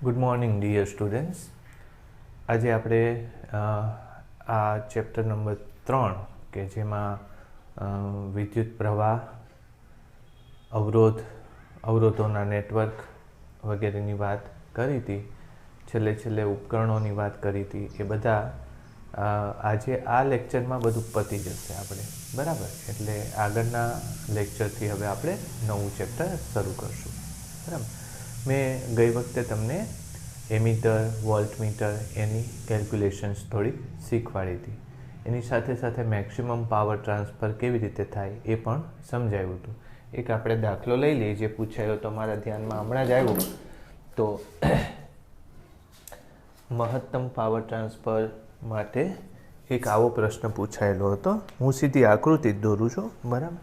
Good morning dear students. આજે આપણે આ ચેપ્ટર નંબર 3 કે જેમાં વિદ્યુત પ્રવાહ, અવરોધોના નેટવર્ક વગેરેની વાત કરી હતી, છેલ્લે ઉપકરણોની વાત કરી હતી, એ બધા આજે આ લેક્ચરમાં બધું પતી જશે આપણે, બરાબર. એટલે આગળના લેક્ચરથી હવે આપણે નવું ચેપ્ટર શરૂ કરશું, બરાબર. મેં ગઈ વખતે તમને એમીટર, વોલ્ટમીટર એની કેલ્ક્યુલેશન્સ થોડી શીખવાડી હતી. એની સાથે મેક્સિમમ પાવર ટ્રાન્સફર કેવી રીતે થાય એ પણ સમજાવ્યું હતું. એક આપણે દાખલો લઈ લઈએ જે પૂછાયો તમારા ધ્યાનમાં હમણાં જ આવ્યો. તો મહત્તમ પાવર ટ્રાન્સફર માટે એક આવો પ્રશ્ન પૂછાયેલો હતો. હું સીધી આકૃતિ જ દોરું છું, બરાબર.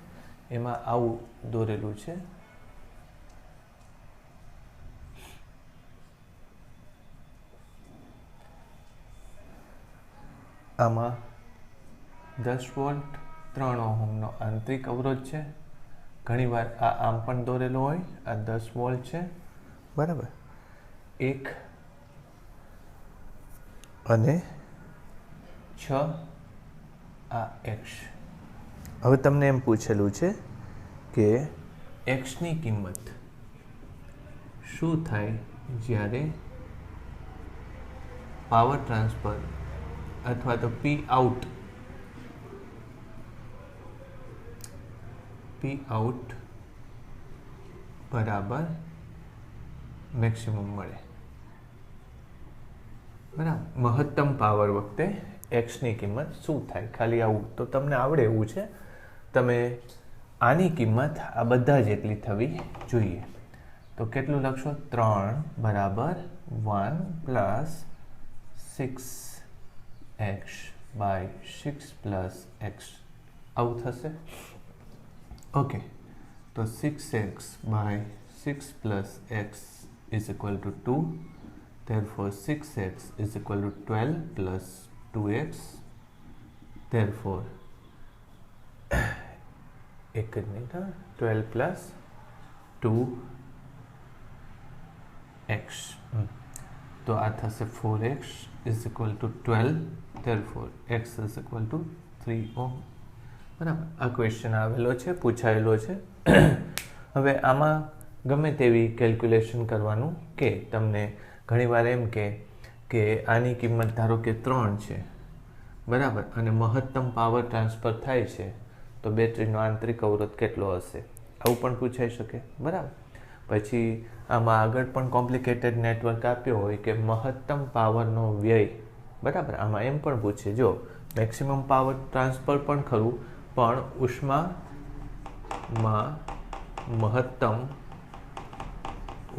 એમાં આવું દોરેલું છે. આમાં 10 વોલ્ટ 3 ઓહમનો આંતરિક અવરોધ છે. ઘણીવાર આ આમ પણ દોરેલો હોય, આ 10 વોલ્ટ છે, બરાબર. 1 અને 6 આ x. હવે તમને એમ પૂછેલું છે કે xની કિંમત શું થાય જ્યારે પાવર ટ્રાન્સફર અથવા તો P આઉટ બરાબર મેક્સિમમ મળે, બરાબર. મહત્તમ પાવર વખતે એક્સની કિંમત શું થાય, ખાલી આવું તો તમને આવડે એવું છે. તમે આની કિંમત આ બધા જેટલી થવી જોઈએ. તો કેટલું લખશો? 3 બરાબર 1 plus 6x by 6 plus x આવું થશે. ઓકે, તો 6x by 6 plus x is equal to 2. therefore 6x is equal to 12 plus 2x. therefore 12 plus 2x. તો આ થશે 4x is equal to 12. therefore x is equal to 3 ohm. બરાબર. આ question આવેલો છે, પૂછાયેલો છે. હવે આમાં ગમે તેવી કેલ્ક્યુલેશન કરવાનું કે તમને ઘણીવાર એમ કે આની કિંમત ધારો કે 3 છે, બરાબર, અને મહત્તમ પાવર ટ્રાન્સફર થાય છે, તો બેટરીનો આંતરિક અવરોધ કેટલો હશે, આવું પણ પૂછાઈ શકે, બરાબર. પછી આમાં આગળ પણ કોમ્પ્લિકેટેડ નેટવર્ક આપ્યો હોય કે મહત્તમ પાવરનો વ્યય, બરાબર. આમાં એમ પણ પૂછે, જો મેક્સિમમ પાવર ટ્રાન્સફર પણ ખરું, પણ ઉષ્મામાં મહત્તમ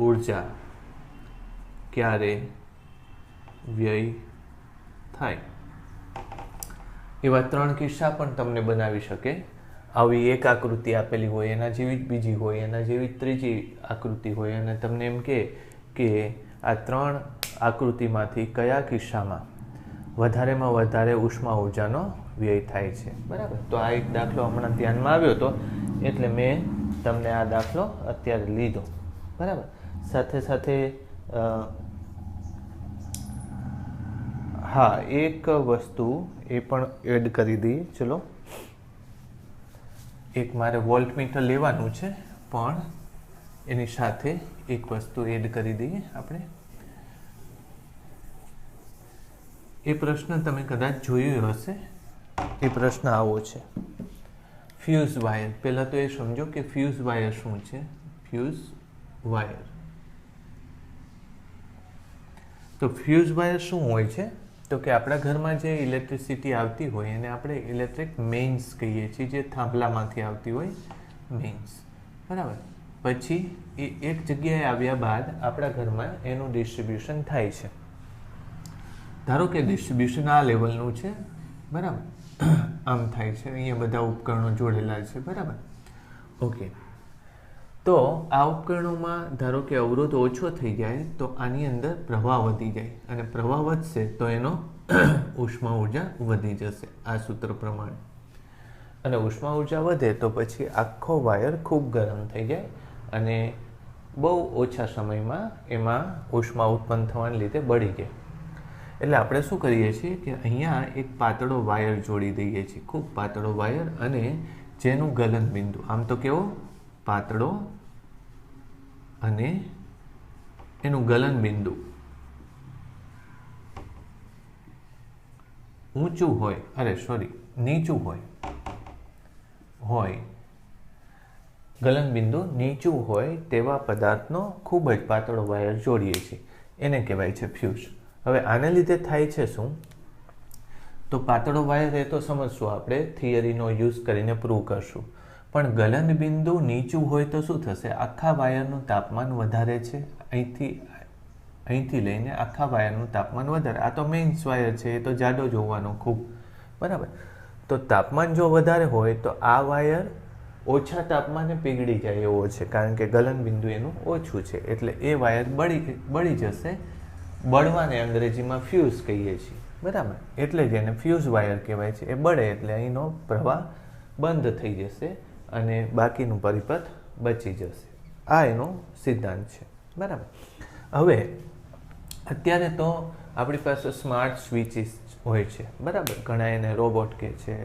ઉર્જા ક્યારે વ્યય થાય, એવા 3 કિસ્સા પણ તમને બનાવી શકે. આવી એક આકૃતિ આપેલી હોય, એના જેવી જ બીજી હોય, એના જેવી જ ત્રીજી આકૃતિ હોય, અને તમને એમ કે આ 3 આકૃતિમાંથી કયા કિસ્સામાં વધારેમાં વધારે ઉષ્મા ઉર્જાનો વ્યય થાય છે, બરાબર. તો આ એક દાખલો હમણાં ધ્યાનમાં આવ્યો હતો, એટલે મેં તમને આ દાખલો અત્યારે લીધો, બરાબર. સાથે હા, એક વસ્તુ એ પણ એડ કરી દઈએ. ચલો, એક મારે વોલ્ટમીટર લેવાનું છે, પણ એની સાથે એક વસ્તુ એડ કરી દઈએ આપણે. એ પ્રશ્ન તમે કદાચ જોયો હશે. એ પ્રશ્ન આવો છે, ફ્યુઝ વાયર. પહેલાં તો એ સમજો કે ફ્યુઝ વાયર શું છે. ફ્યુઝ વાયર, તો ફ્યુઝ વાયર શું હોય છે? તો કે આપણા ઘરમાં જે ઇલેક્ટ્રિસિટી આવતી હોય એને આપણે ઇલેક્ટ્રિક મેઇન્સ કહીએ છીએ, જે થાંભલામાંથી આવતી હોય, મેઇન્સ, બરાબર. પછી એ એક જગ્યાએ આવ્યા બાદ આપણા ઘરમાં એનું ડિસ્ટ્રીબ્યુશન થાય છે. ધારો કે ડિસ્ટ્રીબ્યુશન આ લેવલનું છે, બરાબર, આમ થાય છે. અહીંયા બધા ઉપકરણો જોડેલા છે, બરાબર. ઓકે, તો આ ઉપકરણોમાં ધારો કે અવરોધ ઓછો થઈ જાય તો આની અંદર પ્રવાહ વધી જાય, અને પ્રવાહ વધશે તો એનો ઉષ્મા ઉર્જા વધી જશે, આ સૂત્ર પ્રમાણે. અને ઉષ્મા ઉર્જા વધે તો પછી આખો વાયર ખૂબ ગરમ થઈ જાય અને બહુ ઓછા સમયમાં એમાં ઉષ્મા ઉત્પન્ન થવાને લીધે બળી જાય. એટલે આપણે શું કરીએ છીએ કે અહીંયા એક પાતળો વાયર જોડી દઈએ છીએ, ખૂબ પાતળો વાયર, અને જેનું ગલન બિંદુ આમ તો કેવો પાતળો અને એનું ગલન બિંદુ ઊંચું હોય, નીચું હોય ગલન બિંદુ નીચું હોય તેવા પદાર્થનો ખૂબ જ પાતળો વાયર જોડીએ છીએ, એને કહેવાય છે ફ્યુઝ. હવે આને લીધે થાય છે શું? તો પાતળો વાયર એ તો સમજશું આપણે, થિયરીનો યુઝ કરીને પ્રૂવ કરશું. પણ ગલન બિંદુ નીચું હોય તો શું થશે? આખા વાયરનું તાપમાન વધારે છે, અહીંથી લઈને આખા વાયરનું તાપમાન વધારે. આ તો મેઇન્સ વાયર છે, એ તો જાડો જ હોવાનો ખૂબ, બરાબર. તો તાપમાન જો વધારે હોય તો આ વાયર ઓછા તાપમાને પીગળી જાય એવો છે, કારણ કે ગલન બિંદુ એનું ઓછું છે, એટલે એ વાયર બળી જશે. બળવાને અંગ્રેજીમાં ફ્યુઝ કહીએ છીએ, બરાબર. એટલે જ એને ફ્યુઝ વાયર કહેવાય છે. એ બળે એટલે અહીંનો પ્રવાહ બંધ થઈ જશે અને બાકીનું પરિપથ બચી જશે. આ એનો સિદ્ધાંત છે, બરાબર. હવે અત્યારે તો આપણી પાસે સ્માર્ટ સ્વિચીસ હોય છે, બરાબર. ઘણા એને રોબોટ કહે છે,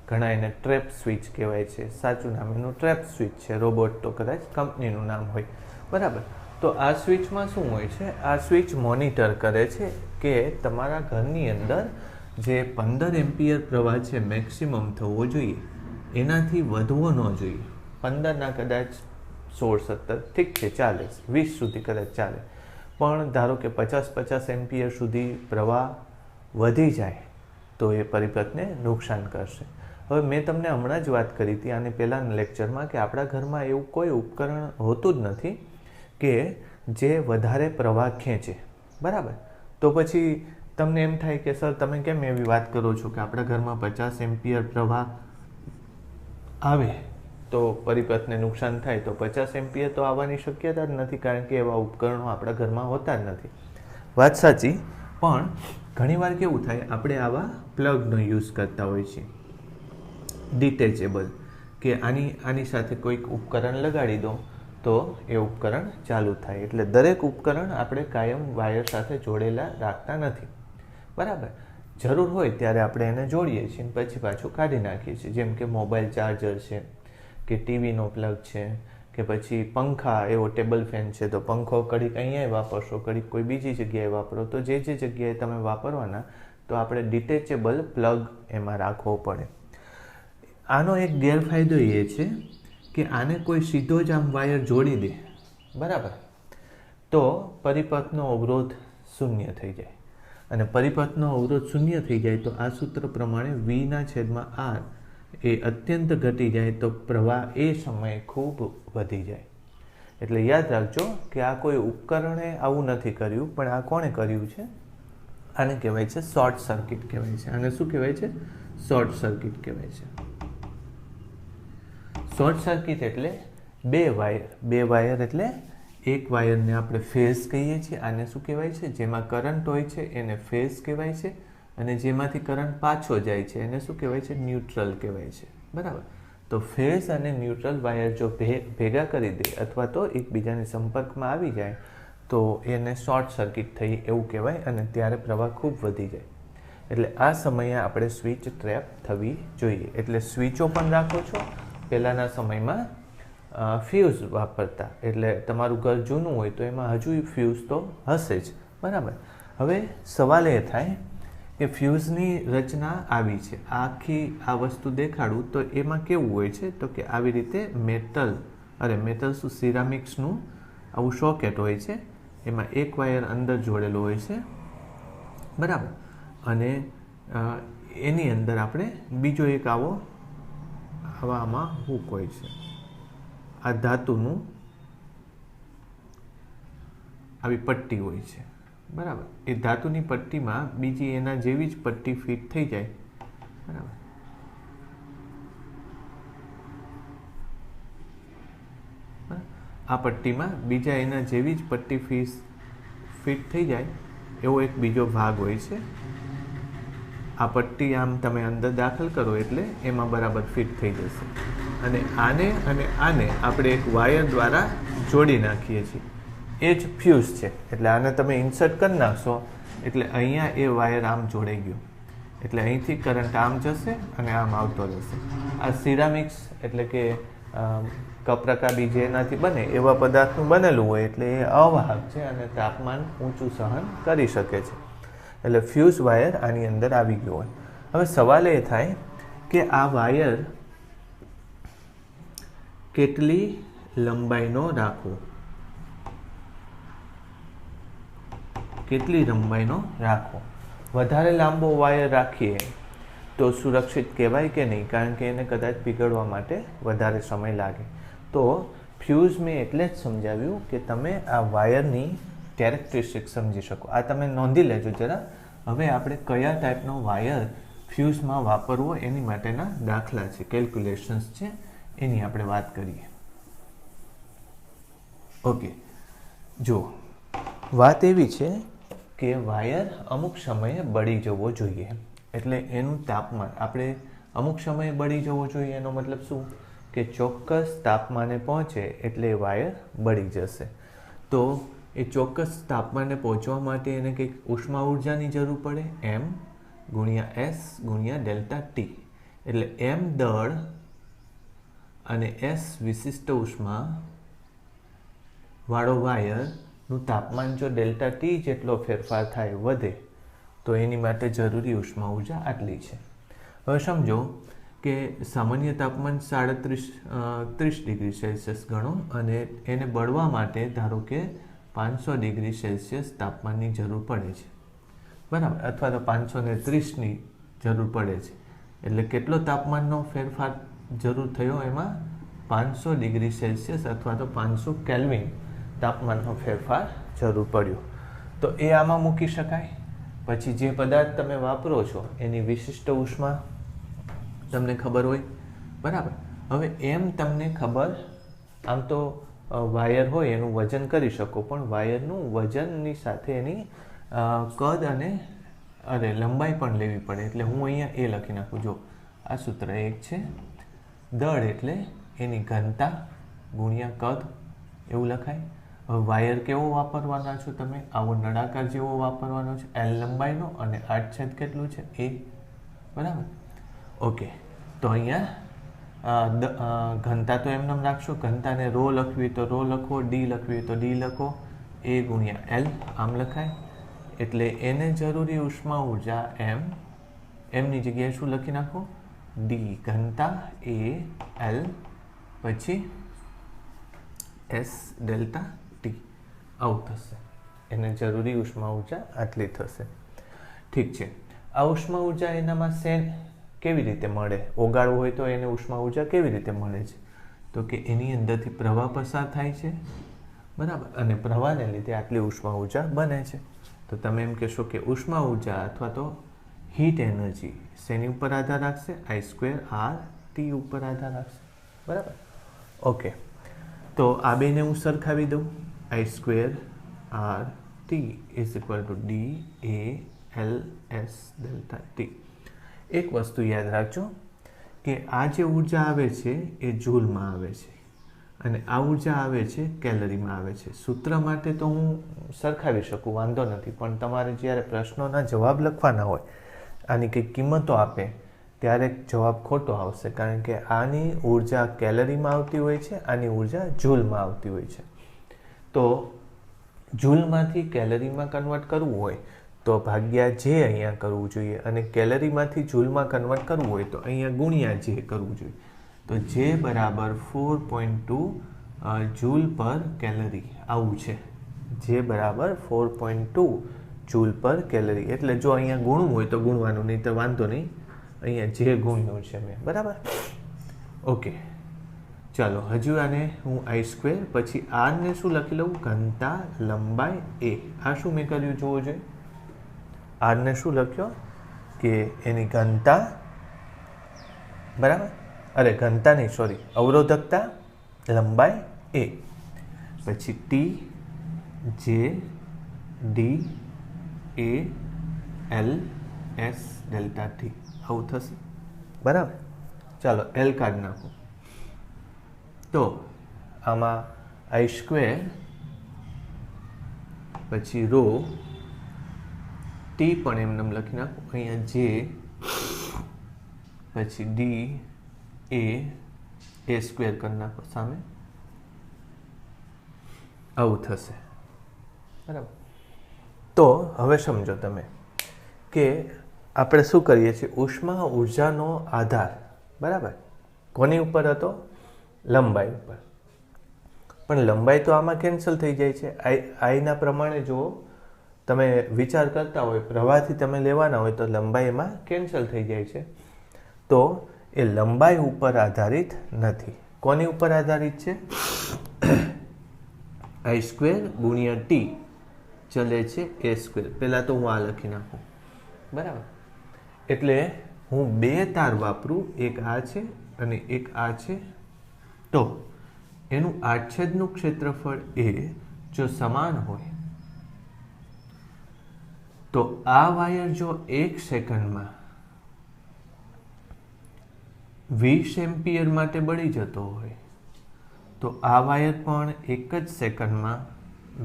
ઘણા એને ટ્રેપ સ્વિચ કહેવાય છે. સાચું નામ એનું ટ્રેપ સ્વિચ છે, રોબોટ તો કદાચ કંપનીનું નામ હોય, બરાબર. તો આ સ્વિચમાં શું હોય છે? આ સ્વિચ મોનિટર કરે છે કે તમારા ઘરની અંદર જે 15 એમ્પિયર પ્રવાહ છે મેક્સિમમ થવો જોઈએ, એનાથી વધવો ન જોઈએ. 15ના કદાચ 16, 17 ઠીક છે, ચાલે, 20 સુધી કદાચ ચાલે. પણ ધારો કે 50 એમ્પિયર સુધી પ્રવાહ વધી જાય તો એ પરિપથને નુકસાન કરશે. હવે મેં તમને હમણાં જ વાત કરી હતી આને પહેલાંના લેક્ચરમાં કે આપણા ઘરમાં એવું કોઈ ઉપકરણ હોતું જ નથી કે જે વધારે પ્રવાહ ખેંચે, બરાબર. તો પછી તમને એમ થાય કે સર તમે કેમ એવી વાત કરો છો કે આપણા ઘરમાં 50 એમ્પિયર પ્રવાહ આવે તો પરિપથને નુકસાન થાય? તો 50 એમ્પિયર તો આવવાની શક્યતા જ નથી, કારણ કે એવા ઉપકરણો આપણા ઘરમાં હોતા જ નથી. વાત સાચી, પણ ઘણીવાર કેવું થાય, આપણે આવા પ્લગનો યુઝ કરતા હોઈએ છીએ, ડિટેચેબલ, કે આની સાથે કોઈક ઉપકરણ લગાડી દો તો એ ઉપકરણ ચાલુ થાય. એટલે દરેક ઉપકરણ આપણે કાયમ વાયર સાથે જોડેલા રાખતા નથી, બરાબર. જરૂર હોય ત્યારે આપણે એને જોડીએ છીએ, પછી પાછું કાઢી નાખીએ છીએ. જેમ કે મોબાઈલ ચાર્જર છે, કે ટીવીનો પ્લગ છે, કે પછી પંખા, એવો ટેબલ ફેન છે, તો પંખો ઘડીક અહીંયા વાપરશો, ઘડીક કોઈ બીજી જગ્યાએ વાપરો, તો જે જગ્યાએ તમે વાપરવાના તો આપણે ડિટેચેબલ પ્લગ એમાં રાખવો પડે. આનો એક ગેરફાયદો એ છે કે આને કોઈ સીધો જ આમ વાયર જોડી દે, બરાબર, તો પરિપથનો અવરોધ શૂન્ય થઈ જાય. અને પરિપથનો અવરોધ શૂન્ય થઈ જાય તો આ સૂત્ર પ્રમાણે V/R એ અત્યંત ઘટી જાય તો પ્રવાહ એ સમયે ખૂબ વધી જાય. એટલે યાદ રાખજો કે આ કોઈ ઉપકરણે આવું નથી કર્યું, પણ આ કોણે કર્યું છે? આને કહેવાય છે શોર્ટ સર્કિટ કહેવાય છે. આને શું કહેવાય છે? શોર્ટ સર્કિટ કહેવાય છે. શોર્ટ સર્કિટ એટલે બે વાયર એટલે એક વાયરને આપણે ફેઝ કહીએ છીએ. આને શું કહેવાય છે? જેમાં કરંટ હોય છે એને ફેઝ કહેવાય છે, અને જેમાંથી કરંટ પાછો જાય છે એને શું કહેવાય છે? ન્યુટ્રલ કહેવાય છે, બરાબર. તો ફેઝ અને ન્યુટ્રલ વાયર જો ભેગા કરી દે અથવા તો એકબીજાના સંપર્કમાં આવી જાય તો એને શોર્ટ સર્કિટ થઈ એવું કહેવાય, અને ત્યારે પ્રવાહ ખૂબ વધી જાય. એટલે આ સમયે આપણે સ્વિચ ટ્રેપ થવી જોઈએ. એટલે સ્વિચો પણ રાખો છો. પહેલાંના સમયમાં ફ્યુઝ વાપરતા, એટલે તમારું ઘર જૂનું હોય તો એમાં હજુ ફ્યુઝ તો હશે જ, બરાબર. હવે સવાલ એ થાય કે ફ્યુઝની રચના આવી છે, આખી આ વસ્તુ દેખાડું તો એમાં કેવું હોય છે? તો કે આવી રીતે મેટલ શું સિરામિક્સનું આવું સોકેટ હોય છે, એમાં એક વાયર અંદર જોડેલો હોય છે, બરાબર. અને એની અંદર આપણે બીજો એક આમાં હૂક હોય છે, આ ધાતુનું આવી પટ્ટી હોય છે, બરાબર. એ ધાતુની પટ્ટીમાં બીજી એના જેવી જ પટ્ટી ફિટ થઈ જાય, બરાબર. આ પટ્ટીમાં બીજા એના જેવી જ પટ્ટી ફિટ થઈ જાય એવો એક બીજો ભાગ હોય છે, આ પટ્ટી આમ તમે અંદર દાખલ કરો એટલે એમાં બરાબર ફિટ થઈ જશે અને આને આપણે એક વાયર દ્વારા જોડી નાખીએ છીએ એ જ ફ્યુઝ છે એટલે આને તમે ઇન્સર્ટ કરી નાખશો એટલે અહીંયા એ વાયર આમ જોડાઈ ગયું એટલે અહીંથી કરંટ આમ જશે અને આમ આવતો રહેશે આ સિરામિક્સ એટલે કે કપરકાબી જેનાથી બને એવા પદાર્થનું બનેલું હોય એટલે એ અવાહક છે અને તાપમાન ઊંચું સહન કરી શકે છે એટલે ફ્યુઝ વાયર આની અંદર આવી ગયો હોય હવે સવાલ એ થાય કે આ વાયર કેટલી લંબાઈનો રાખવો વધારે લાંબો વાયર રાખીએ તો સુરક્ષિત કહેવાય કે નહીં કારણ કે એને કદાચ પીગળવા માટે વધારે સમય લાગે તો ફ્યુઝ મેં એટલે જ સમજાવ્યું કે તમે આ વાયરની કેરેક્ટરિસ્ટિક સમજી શકો આ તમે નોંધી લેજો જરા હવે આપણે કયા ટાઈપનો વાયર ફ્યુઝમાં વાપરવો એની માટેના દાખલા છે કેલ્ક્યુલેશન્સ છે એની આપણે વાત કરીએ ઓકે જો વાત એવી છે કે વાયર અમુક સમયે બળી જવો જોઈએ એટલે એનું તાપમાન આપણે અમુક સમયે બળી જવો જોઈએ એનો મતલબ શું કે ચોક્કસ તાપમાને પહોંચે એટલે વાયર બળી જશે તો એ ચોક્કસ તાપમાને પહોંચવા માટે એને કંઈક ઉષ્મા ઉર્જાની જરૂર પડે m ગુણ્યા s ગુણ્યા ડેલ્ટા t એટલે m દળ અને s વિશિષ્ટ ઉષ્મા વાળો વાયરનું તાપમાન જો ડેલ્ટા t જેટલો ફેરફાર થાય વધે તો એની માટે જરૂરી ઉષ્મા ઉર્જા આટલી છે હવે સમજો કે સામાન્ય તાપમાન 30 ડિગ્રી સેલ્સિયસ ગણો અને એને બળવા માટે ધારો કે 500 ડિગ્રી સેલ્સિયસ તાપમાનની જરૂર પડે છે બરાબર અથવા તો 530ની જરૂર પડે છે એટલે કેટલો તાપમાનનો ફેરફાર જરૂર થયો એમાં 500 ડિગ્રી સેલ્સિયસ અથવા તો 500 કેલ્વિન તાપમાનનો ફેરફાર જરૂર પડ્યો તો એ આમાં મૂકી શકાય પછી જે પદાર્થ તમે વાપરો છો એની વિશિષ્ટ ઉષ્મા તમને ખબર હોય બરાબર હવે એમ તમને ખબર આમ તો વાયર હોય એનું વજન કરી શકો પણ વાયરનું વજનની સાથે એની કદ અને લંબાઈ પણ લેવી પડે એટલે હું અહીંયા એ લખી નાખું જો આ સૂત્ર એક છે દળ એટલે એની ઘનતા ગુણ્યા કદ એવું લખાય હવે વાયર કેવો વાપરવાના છો તમે આવો નળાકાર જેવો વાપરવાનો છે L લંબાઈનો અને 8 કેટલું છે a બરાબર ઓકે તો અહીંયા ઘનતા તો એમને રાખશો ઘનતાને રો લખવી તો રો લખો ડી લખવી તો ડી લખો a ગુણ્યા L આમ લખાય એટલે એને જરૂરી ઉષ્મા ઉર્જા એમની જગ્યાએ શું લખી નાખો ડી ઘનતા a L પછી s ડેલ્ટા t આવું થશે એને જરૂરી ઉષ્મા ઉર્જા આટલી થશે ઠીક છે આ ઉષ્મા ઉર્જા એનામાં કેવી રીતે મળે ઓગાળવું હોય તો એને ઉષ્મા ઉર્જા કેવી રીતે મળે છે તો કે એની અંદરથી પ્રવાહ પસાર થાય છે બરાબર અને પ્રવાહને લીધે આટલી ઉષ્મા ઉર્જા બને છે તો તમે એમ કહેશો કે ઉષ્મા ઉર્જા અથવા તો હીટ એનર્જી શેની ઉપર આધાર રાખશે I²R T ઉપર આધાર રાખશે બરાબર ઓકે તો આ બેને હું સરખાવી દઉં I²R T = D A L S delta T એક વસ્તુ યાદ રાખજો કે આ જે ઉર્જા આવે છે એ જૂલમાં આવે છે અને આ ઉર્જા આવે છે કેલરીમાં આવે છે સૂત્ર માટે તો હું સરખાવી શકું વાંધો નથી પણ તમારે જ્યારે પ્રશ્નોના જવાબ લખવાના હોય આની કંઈક કિંમતો આપે ત્યારે જવાબ ખોટો આવશે કારણ કે આની ઉર્જા કેલરીમાં આવતી હોય છે આની ઉર્જા જૂલમાં આવતી હોય છે તો જૂલમાંથી કેલરીમાં કન્વર્ટ કરવું હોય તો ભાગ્યા જે અહીંયા કરવું જોઈએ અને કેલરીમાંથી જૂલમાં કન્વર્ટ કરવું હોય તો અહીંયા ગુણ્યા જે કરવું જોઈએ તો જે બરાબર 4.2 જૂલ પર કેલરી આવું છે જે બરાબર 4.2 જૂલ પર કેલરી એટલે જો અહીંયા ગુણવું હોય તો ગુણવાનું નહીં તો વાંધો નહીં અહીંયા જે ગુણ્યું છે મેં બરાબર ઓકે ચાલો હજુ આને હું I² પછી આરને શું લખી લઉં ઘનતા લંબાઈ a આ શું મેં કર્યું જોવો જોઈએ આરને શું લખ્યો કે એની ઘનતા બરાબર અરે ઘનતા નહીં સોરી અવરોધકતા લંબાઈ a પછી T J D A L S delta T આવું થશે બરાબર. ચાલો એલ કાઢી નાખો. તો આમાં આઈ સ્ક્વેર પછી રો ટી પણ એમને લખી નાખો. અહીંયા જે પછી ડી એ સ્ક્વેર કરી નાખો સામે. આવું થશે બરાબર. તો હવે સમજો તમે કે આપણે શું કરીએ છીએ, ઉષ્મા ઉર્જાનો આધાર બરાબર કોની ઉપર હતો, લંબાઈ ઉપર. પણ લંબાઈ તો આમાં કેન્સલ થઈ જાય છે. આઈના પ્રમાણે જો તમે વિચાર કરતા હોય, પ્રવાહથી તમે લેવાના હોય તો લંબાઈ એમાં કેન્સલ થઈ જાય છે. તો એ લંબાઈ ઉપર આધારિત નથી. કોની ઉપર આધારિત છે, આઈ સ્ક્વેર ગુણ્યા ટી ચલે છે એ સ્ક્વેર. પહેલાં તો હું આ લખી નાખું બરાબર. એટલે હું બે તાર વાપરું, એક આ છે અને એક આ છે. તો એનું આડછેદનું ક્ષેત્રફળ એ જો સમાન હોય તો આ વાયર જો 1 સેકન્ડમાં 20 એમ્પિયર માટે બળી જતો હોય તો આ વાયર પણ 1 જ સેકન્ડમાં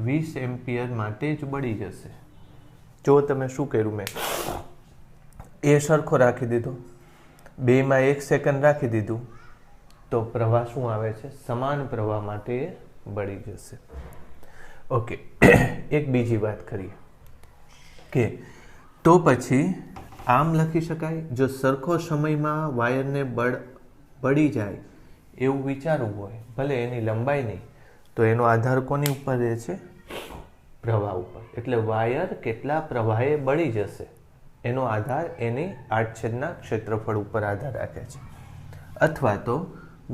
20 એમ્પિયર માટે જ બળી જશે. જો તમે શું કર્યું, મેં એ સરખો રાખી દીધો, બેમાં 1 સેકન્ડ રાખી દીધું તો પ્રવાહ શું આવે છે, સમાન પ્રવાહ માટે બળી જશે. ઓકે, એક બીજી વાત કરીએ કે તો પછી આમ લખી શકાય, જો સરખો સમયમાં વાયરને બળી જાય એવું વિચારવું હોય, ભલે એની લંબાઈ નહીં, તો એનો આધાર કોની ઉપર રહે છે, પ્રવાહ ઉપર. એટલે વાયર કેટલા પ્રવાહે બળી જશે એનો આધાર એની આડછેદના ક્ષેત્રફળ ઉપર આધાર રાખે છે. અથવા તો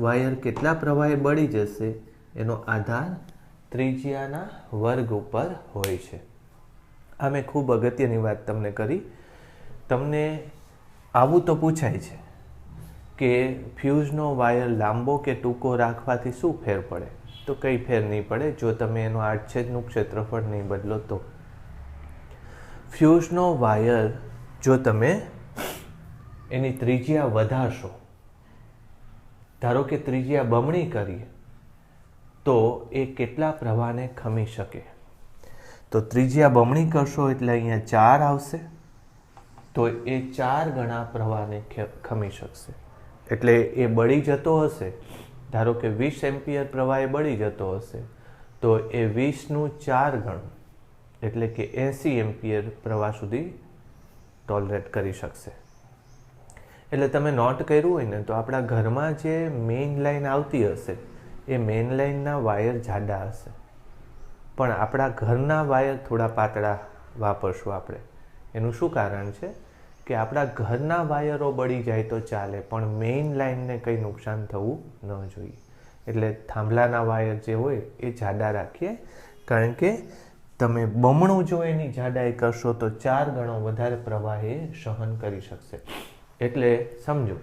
વાયર કેટલા પ્રવાહે બળી જશે એનો આધાર ત્રિજ્યાના વર્ગ ઉપર હોય છે. આ મેં ખૂબ અગત્યની વાત તમને કરી. તમને આવું તો પૂછાય છે કે ફ્યુઝનો વાયર લાંબો કે ટૂંકો રાખવાથી શું ફેર પડે, તો કંઈ ફેર નહીં પડે જો તમે એનું આડછેદનું ક્ષેત્રફળ નહીં બદલો તો. ફ્યુઝનો વાયર જો તમે એની ત્રિજ્યા વધારશો, ધારો કે ત્રિજ્યા બમણી કરીએ તો એ કેટલા પ્રવાહને ખમી શકે, તો ત્રિજ્યા બમણી કરશો એટલે અહીંયા 4 આવશે, તો એ 4 ગણા પ્રવાહને ખમી શકશે. એટલે એ બળી જતો હશે, ધારો કે 20 એમ્પિયર પ્રવાહ એ બળી જતો હશે તો એ 20નું 4 ગણું એટલે કે 80 એમ્પિયર પ્રવાહ સુધી ટોલરેટ કરી શકશે. એટલે તમે નોટ કર્યું હોય ને તો આપણા ઘરમાં જે મેઇન લાઈન આવતી હશે એ મેઇન લાઈનના વાયર જાડા હશે, પણ આપણા ઘરના વાયર થોડા પાતળા વાપરશું આપણે. એનું શું કારણ છે કે આપણા ઘરના વાયરો બળી જાય તો ચાલે, પણ મેઇન લાઈનને કંઈ નુકસાન થવું ન જોઈએ. એટલે થાંભલાના વાયર જે હોય એ જાડા રાખીએ, કારણ કે તમે બમણું જો એની જાડાઈ કરશો તો 4 ગણો વધારે પ્રવાહ એ સહન કરી શકશે. એટલે સમજો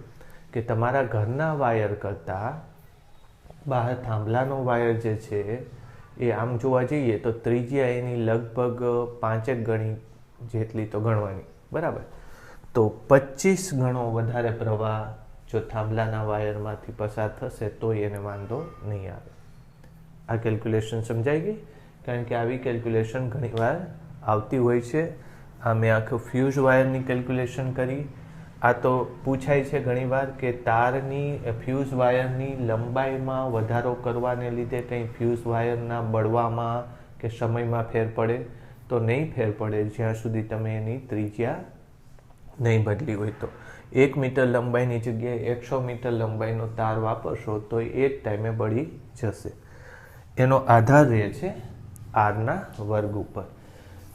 કે તમારા ઘરના વાયર કરતાં બહાર થાંભલાનો વાયર જે છે એ આમ જોવા જઈએ તો ત્રિજ્યા એની લગભગ 5 ગણી જેટલી તો ગણવાની બરાબર. તો 25 ગણો વધારે પ્રવાહ જો થાંભલાના વાયરમાંથી પસાર થશે તો એને વાંધો નહીં આવે. આ કેલ્ક્યુલેશન સમજાઈ ગઈ? કારણ કે આવી કેલ્ક્યુલેશન ઘણીવાર આવતી હોય છે. આ મેં આખું ફ્યુઝ વાયરની કેલ્ક્યુલેશન કરી. આ તો પૂછાય છે ઘણીવાર કે તારની ફ્યુઝ વાયરની લંબાઈમાં વધારો કરવાને લીધે કંઈ ફ્યુઝ વાયરના બળવામાં કે સમયમાં ફેર પડે, તો નહીં ફેર પડે જ્યાં સુધી તમે એની ત્રિજ્યા નહીં બદલી હોય. તો 1 મીટર લંબાઈની જગ્યાએ 100 મીટર લંબાઈનો તાર વાપરશો તો એ જ ટાઈમે બળી જશે. એનો આધાર રહે છે આરના વર્ગ ઉપર.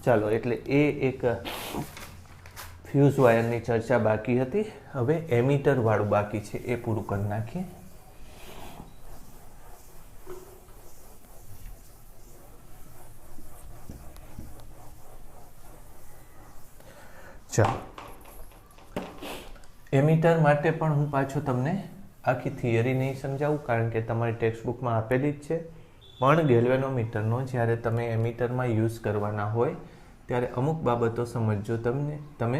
ચાલો, એટલે એ એક ફ્યુઝ વાયરની ચર્ચા બાકી હતી. હવે એમીટર વાળું બાકી છે, એ પૂરું કરી નાખીએ. ચાલો, એમીટર માટે પણ હું પાછો તમને આખી થિયરી નહીં સમજાવું, કારણ કે તમારી ટેક્સ્ટ બુકમાં આપેલી જ છે. પણ ગેલ્વેનોમીટરનો જ્યારે તમે એમીટરમાં યુઝ કરવાના હોય ત્યારે અમુક બાબતો સમજજો તમે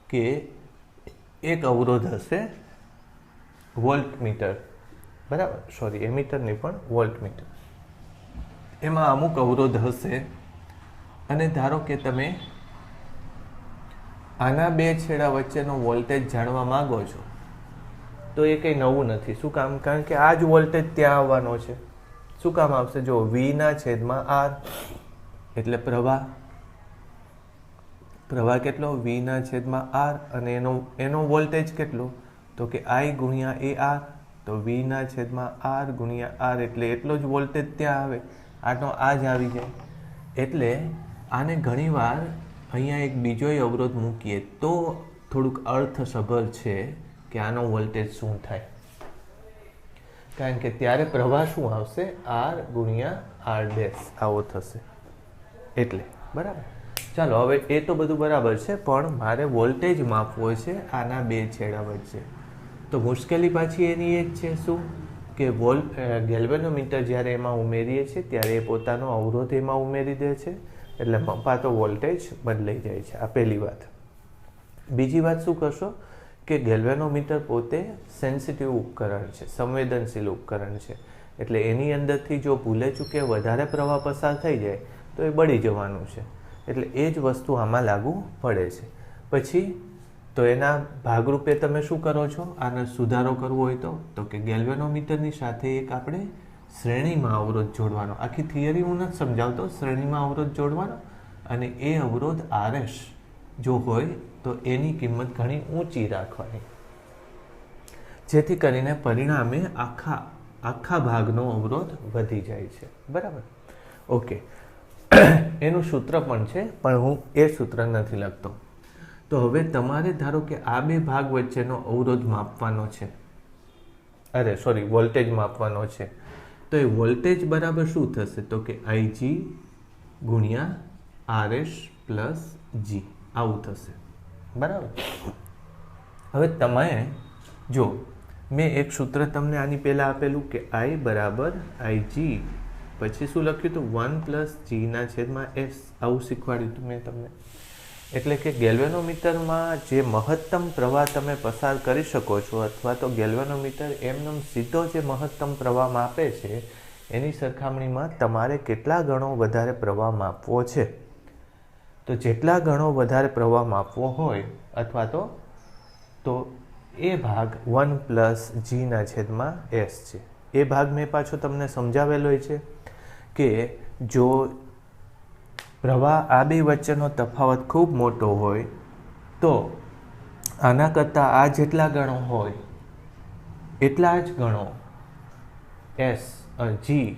કે એક અવરોધ હશે વોલ્ટમીટર, બરાબર, સોરી એમીટર નહીં પણ વોલ્ટમીટર, એમાં અમુક અવરોધ હશે અને ધારો કે તમે આના બે છેડા વચ્ચેનો વોલ્ટેજ જાણવા માંગો છો તો એ કંઈ નવું નથી. શું કામ? કારણ કે આ જ વોલ્ટેજ ત્યાં આવવાનો છે. શું કામ આવશે? જો વીના છેદમાં આર એટલે પ્રવાહ, પ્રવાહ કેટલો? વીના છેદમાં આર, અને એનો વોલ્ટેજ કેટલો? તો કે આઈ ગુણ્યા એ આર, તો વીના છેદમાં આર ગુણ્યા આર એટલે એટલો જ વોલ્ટેજ ત્યાં આવે. આનો આ જ આવી જાય. એટલે આને ઘણીવાર અહીંયા એક બીજો અવરોધ મૂકીએ તો થોડુંક અર્થસભર છે કે આનો વોલ્ટેજ શું થાય, કારણ કે ત્યારે પ્રવાહ શું આવશે? આર ગુણ્યા આર ડેશ આવો થશે. એટલે બરાબર. ચાલો હવે એ તો બધું બરાબર છે, પણ મારે વોલ્ટેજ માપવો છે આના બે છેડા વચ્ચે. તો મુશ્કેલી પાછી એની એ જ છે. શું કે ગેલ્વેનોમીટર જ્યારે એમાં ઉમેરીએ છીએ ત્યારે એ પોતાનો અવરોધ એમાં ઉમેરી દે છે, એટલે મપાતો વોલ્ટેજ બદલાઈ જાય છે. આ પહેલી વાત. બીજી વાત શું કરશો કે ગેલ્વેનોમીટર પોતે સેન્સિટિવ ઉપકરણ છે, સંવેદનશીલ ઉપકરણ છે, એટલે એની અંદરથી જો ભૂલે ચૂકે વધારે પ્રવાહ પસાર થઈ જાય તો એ બળી જવાનું છે. એટલે એ જ વસ્તુ આમાં લાગુ પડે છે. પછી તો એના ભાગરૂપે તમે શું કરો છો? આનો સુધારો કરવો હોય તો કે ગેલ્વેનોમીટરની સાથે એક આપણે શ્રેણીમાં અવરોધ જોડવાનો. આખી થિયરી હું નથી સમજાવતો, શ્રેણીમાં અવરોધ જોડવાનો, અને એ અવરોધ આરએસ જો હોય તો એની કિંમત ઘણી ઊંચી રાખવાની, જેથી કરીને પરિણામે આખા ભાગનો અવરોધ વધી જાય છે. બરાબર, ઓકે. એનું સૂત્ર પણ છે, પણ હું એ સૂત્ર નથી લખતો. તો હવે તમારે ધારો કે આ બે ભાગ વચ્ચેનો અવરોધ માપવાનો છે, વોલ્ટેજ માપવાનો છે, તો એ વોલ્ટેજ બરાબર શું થશે? તો કે આઈજી ગુણ્યા આરએસ પ્લસ જી આવું થશે. બરાબર. હવે તમે જો મેં એક સૂત્ર તમને આની પહેલાં આપેલું કે આઈ બરાબર આઈજી, પછી શું લખ્યું હતું? 1 પ્લસ જીના છેદમાં એસ, આવું શીખવાડ્યું હતું મેં તમને. એટલે કે ગેલ્વેનોમીટરમાં જે મહત્તમ પ્રવાહ તમે પસાર કરી શકો છો, અથવા તો ગેલ્વેનોમીટર એમનેમ સીધો જે મહત્તમ પ્રવાહ માપે છે એની સરખામણીમાં તમારે કેટલા ગણો વધારે પ્રવાહ માપવો છે. તો જેટલા ગણો વધારે પ્રવાહ માપવો હોય, અથવા તો એ ભાગ 1 પ્લસ જીના છેદમાં એસ છે. એ ભાગ મેં પાછો તમને સમજાવેલો છે કે જો પ્રવાહ આ બે વચ્ચેનો તફાવત ખૂબ મોટો હોય તો આના કરતાં આ જેટલા ગણો હોય એટલા જ ગણો જી